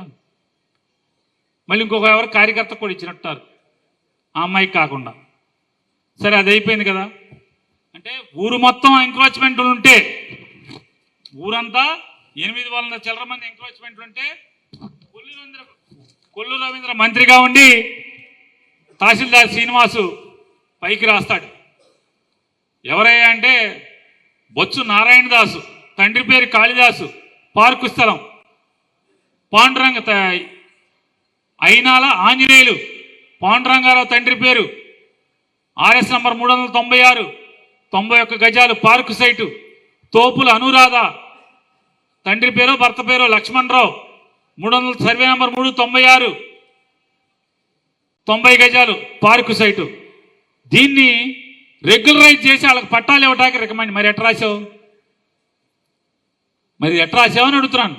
మళ్ళీ ఇంకొక ఎవరు కార్యకర్త కూడా ఇచ్చినట్టారు ఆ అమ్మాయికి కాకుండా. సరే అది అయిపోయింది కదా. అంటే ఊరు మొత్తం ఎంక్రోచ్మెంట్లు ఉంటే, ఊరంతా 800 చిల్లర మంది ఎంక్రోచ్మెంట్లు ఉంటే కొల్లు రవీంద్ర మంత్రిగా ఉండి తహసీల్దార్ శ్రీనివాసు పైకి రాస్తాడు. ఎవరయ్యా అంటే బొత్సు నారాయణదాసు, తండ్రి పేరు కాళిదాసు, పార్కు స్థలం పాండురంగ అయినాల ఆంజనేయులు, పాండురంగారావు తండ్రి పేరు, ఆర్ఎస్ నంబర్ 396, 91 గజాలు పార్కు సైటు, తోపుల అనురాధ, తండ్రి పేరు భర్త పేరు లక్ష్మణరావు, 300 సర్వే నంబర్ 396, 90 గజాలు పార్కు సైటు. దీన్ని రెగ్యులరైజ్ చేసి వాళ్ళకి పట్టాలు ఇవ్వడానికి రికమెండ్. మరి ఎట్లా రాసావు? మరి ఎట్లా రాసావు అని అడుగుతున్నాను.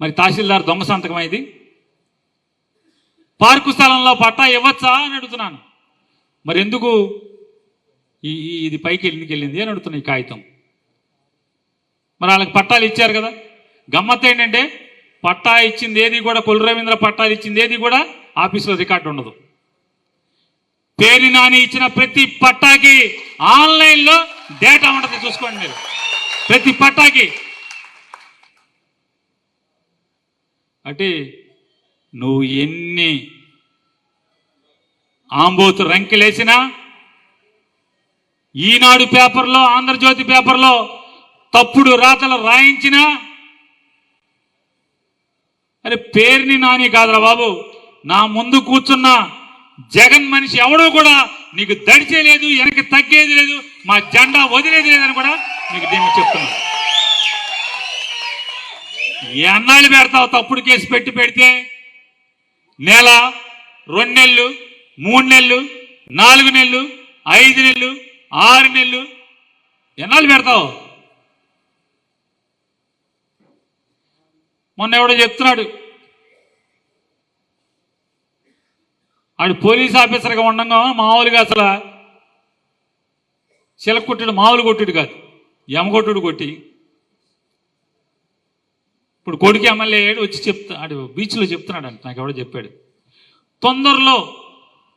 మరి తహసీల్దార్ దొంగ సంతకం ఇది. పార్కు స్థలంలో పట్టా ఇవ్వచ్చా అని అడుగుతున్నాను. మరి ఎందుకు ఇది పైకి ఎందుకు వెళ్ళింది అని అడుగుతున్నా ఈ కాగితం. మరి వాళ్ళకి పట్టాలు ఇచ్చారు కదా. గమ్మత్ ఏంటంటే పట్టా ఇచ్చింది ఏది కూడా, కొల్లు రవీంద్ర పట్టాలు ఇచ్చింది ఏది కూడా ఆఫీసులో రికార్డు ఉండదు. పేరు నాని ఇచ్చిన ప్రతి పట్టాకి ఆన్లైన్లో డేటా ఉంటుంది, చూసుకోండి మీరు. ప్రతి పట్టాకి. అంటే నువ్వు ఎన్ని ఆంబోతు రంకెలేసినా, ఈనాడు పేపర్లో, ఆంధ్రజ్యోతి పేపర్లో తప్పుడు రాతలు రాయించినా, అరే పేరుని నాని కాదురా బాబు, నా ముందు కూర్చున్న జగన్ మనిషి ఎవడో కూడా నీకు దడిచేలేదు, వెనక్కి తగ్గేది లేదు, మా జెండా వదిలేది లేదని కూడా నీకు దీన్ని చెప్తున్నా. ఎన్నాళ్ళు పెడతావు? తప్పుడు కేసు పెడితే నెల, 2 నెలలు, 3 నెలలు, 4 నెలలు, 5 నెలలు, 6 నెలలు ఎన్నాళ్ళు పెడతావు? మొన్న ఎవడో చెప్తున్నాడు, ఆడు పోలీస్ ఆఫీసర్గా ఉండగా మామూలుగా అసలు చిలక కొట్టుడు, మామూలు కొట్టుడు కాదు, యమకొట్టుడు కొట్టి ఇప్పుడు కొడుకు ఎమ్మెల్యే అయ్యాడు. వచ్చి ఆడు బీచ్లో చెప్తున్నాడు అంట, నాకు ఎవడో చెప్పాడు. తొందరలో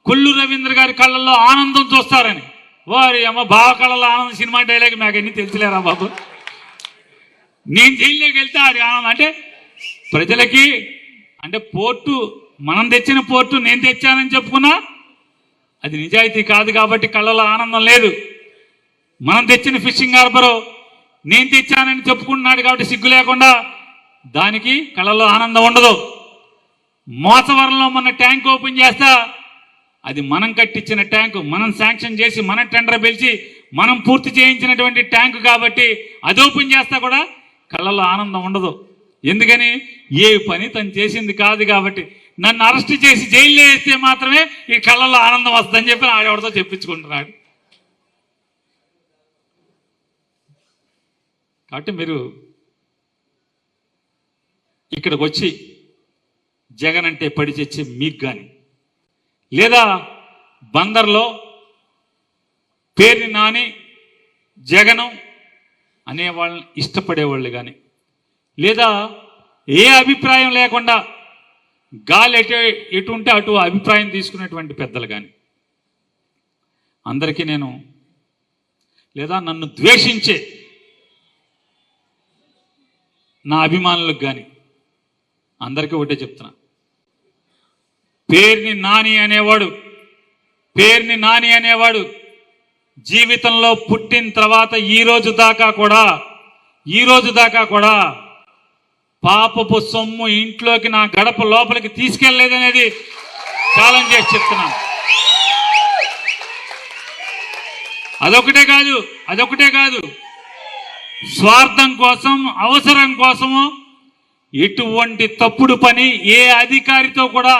కొల్లు రవీంద్ర గారి కళ్ళల్లో ఆనందం చూస్తారని. వారి అమ్మ బావ కళ్ళల్లో ఆనందం సినిమా డైలాగ్ నాకు ఎన్ని తెలిసిలేరా బాబు. నేను జైల్లోకి వెళ్తే అది ఆనందం. అంటే ప్రజలకి, అంటే పోర్టు మనం తెచ్చిన పోర్టు నేను తెచ్చానని చెప్పుకున్నా అది నిజాయితీ కాదు కాబట్టి కళ్ళలో ఆనందం లేదు. మనం తెచ్చిన ఫిషింగ్ హార్బరు నేను తెచ్చానని చెప్పుకుంటున్నాడు కాబట్టి సిగ్గు లేకుండా దానికి కళ్ళలో ఆనందం ఉండదు. మోసవరంలో మొన్న ట్యాంక్ ఓపెన్ చేస్తా, అది మనం కట్టించిన ట్యాంకు, మనం శాంక్షన్ చేసి, మన టెండర్ పిలిచి మనం పూర్తి చేయించినటువంటి ట్యాంకు కాబట్టి అది ఓపెన్ చేస్తా కూడా కళ్ళలో ఆనందం ఉండదు. ఎందుకని? ఏ పని తను చేసింది కాదు కాబట్టి. నన్ను అరెస్ట్ చేసి జైల్లో వేస్తే మాత్రమే ఈ కళ్ళల్లో ఆనందం వస్తుందని చెప్పి ఆడెవడితో చెప్పించుకుంటున్నాడు. కాబట్టి మీరు ఇక్కడికి వచ్చి జగన్ అంటే పడి తెచ్చే మీకు కానీ, లేదా బందర్లో పేరుని నాని జగనం అనేవాళ్ళని ఇష్టపడేవాళ్ళు కానీ, లేదా ఏ అభిప్రాయం లేకుండా గాలి ఎటు ఉంటే అటు అభిప్రాయం తీసుకునేటువంటి పెద్దలు కానీ, అందరికీ నేను, లేదా నన్ను ద్వేషించే నా అభిమానులకు కానీ అందరికీ ఒకటే చెప్తున్నా, పేరుని నాని అనేవాడు జీవితంలో పుట్టిన తర్వాత ఈ రోజు దాకా కూడా పాపపు సొమ్ము ఇంట్లోకి, నా గడప లోపలికి తీసుకెళ్లేదనేది ఛాలెంజ్ చేసి చెప్తున్నాను. అదొకటే కాదు, స్వార్థం కోసం, అవసరం కోసము ఎటువంటి తప్పుడు పని ఏ అధికారితో కూడా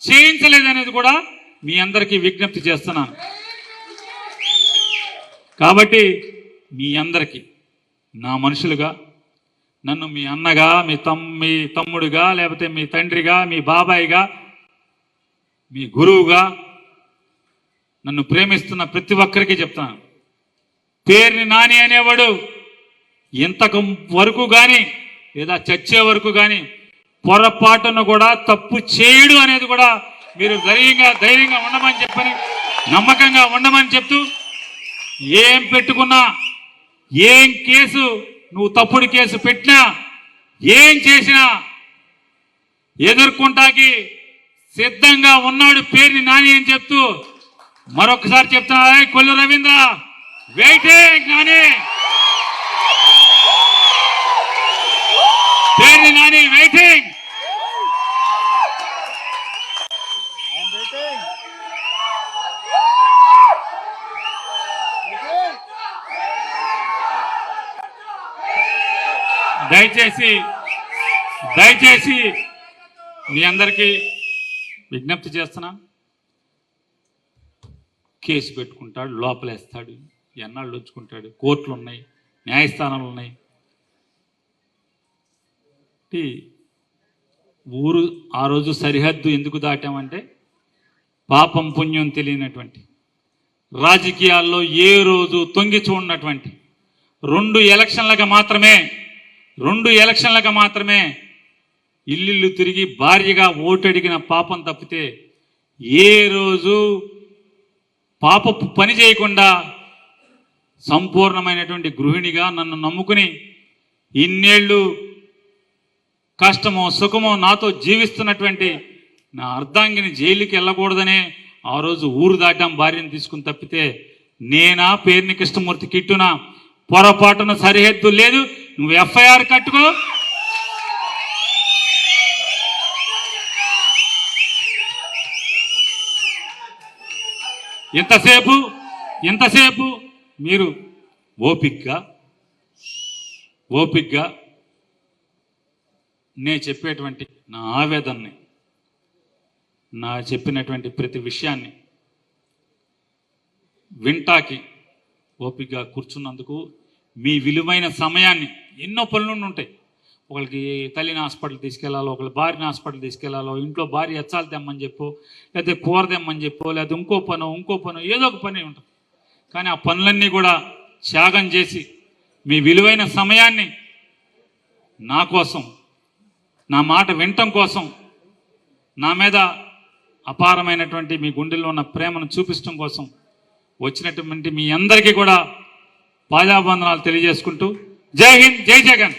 చేయించలేదనేది కూడా మీ అందరికీ విజ్ఞప్తి చేస్తున్నాను. కాబట్టి మీ అందరికీ నా మనుషులుగా, నన్ను మీ అన్నగా, మీ తమ్ముడుగా, లేకపోతే మీ తండ్రిగా, మీ బాబాయిగా, మీ గురువుగా నన్ను ప్రేమిస్తున్న ప్రతి ఒక్కరికి చెప్తాను, పేరుని నాని అనేవాడు ఇంతకు వరకు కానీ, లేదా చచ్చే వరకు కానీ పొరపాటును కూడా తప్పు చేయడు అనేది కూడా మీరు ధైర్యంగా ఉండమని చెప్పని, నమ్మకంగా ఉండమని చెప్తూ, ఏం పెట్టుకున్నా, ఏం కేసు నువ్వు తప్పుడు కేసు పెట్టినా, ఏం చేసినా ఎదుర్కొంటాకి సిద్ధంగా ఉన్నాడు పేరుని నాని అని చెప్తూ మరొకసారి చెప్తున్నా, కొల్లు రవీంద్ర వెయిటింగ్ నాని, పేరుని నాని వెయిటింగ్. దయచేసి మీ అందరికీ విజ్ఞప్తి చేస్తున్నా, కేసు పెట్టుకుంటాడు, లోపలేస్తాడు, ఎన్నాళ్ళు ఉంచుకుంటాడు, కోర్టులు ఉన్నాయి, న్యాయస్థానాలు ఉన్నాయి. ఊరు ఆ రోజు సరిహద్దు ఎందుకు దాటామంటే పాపం పుణ్యం తెలియనటువంటి, రాజకీయాల్లో ఏ రోజు తొంగి చూడనటువంటి, రెండు ఎలక్షన్లకు మాత్రమే ఇల్లు తిరిగి భార్యగా ఓటు అడిగిన పాపం తప్పితే ఏ రోజు పాపపు పని చేయకుండా సంపూర్ణమైనటువంటి గృహిణిగా నన్ను నమ్ముకుని ఇన్నేళ్ళు కష్టమో సుఖమో నాతో జీవిస్తున్నటువంటి నా అర్ధాంగిని జైలుకి వెళ్ళకూడదనే ఆ రోజు ఊరు దాటాం భార్యను తీసుకుని తప్పితే, నేనా పేరుని కృష్ణమూర్తి కిట్టునా పొరపాటున సరిహద్దు లేదు. నువ్వు ఎఫ్ఐఆర్ కట్టుకో, ఎంతసేపు మీరు ఓపిక్గా నేను చెప్పేటువంటి నా ఆవేదనని, నా చెప్పినటువంటి ప్రతి విషయాన్ని వింటాకి ఓపికగా కూర్చున్నందుకు, మీ విలువైన సమయాన్ని, ఎన్నో పనులు ఉంటాయి, ఒకరికి తల్లిని హాస్పిటల్ తీసుకెళ్లాలో, ఒకరి భార్యని హాస్పిటల్ తీసుకెళ్లాలో, ఇంట్లో భార్య ఎచ్చాలు తెమ్మని చెప్పో, లేకపోతే కూర తెమ్మని చెప్పో, లేకపోతే ఇంకో పను ఏదో ఒక పని ఉంటుంది. కానీ ఆ పనులన్నీ కూడా త్యాగం చేసి మీ విలువైన సమయాన్ని నా కోసం, నా మాట వినటం కోసం, నా మీద అపారమైనటువంటి మీ గుండెల్లో ఉన్న ప్రేమను చూపించడం కోసం వచ్చినటువంటి మీ అందరికీ కూడా పాదాబంధనాలు తెలియజేసుకుంటూ, జై హింద్, జై జగన్.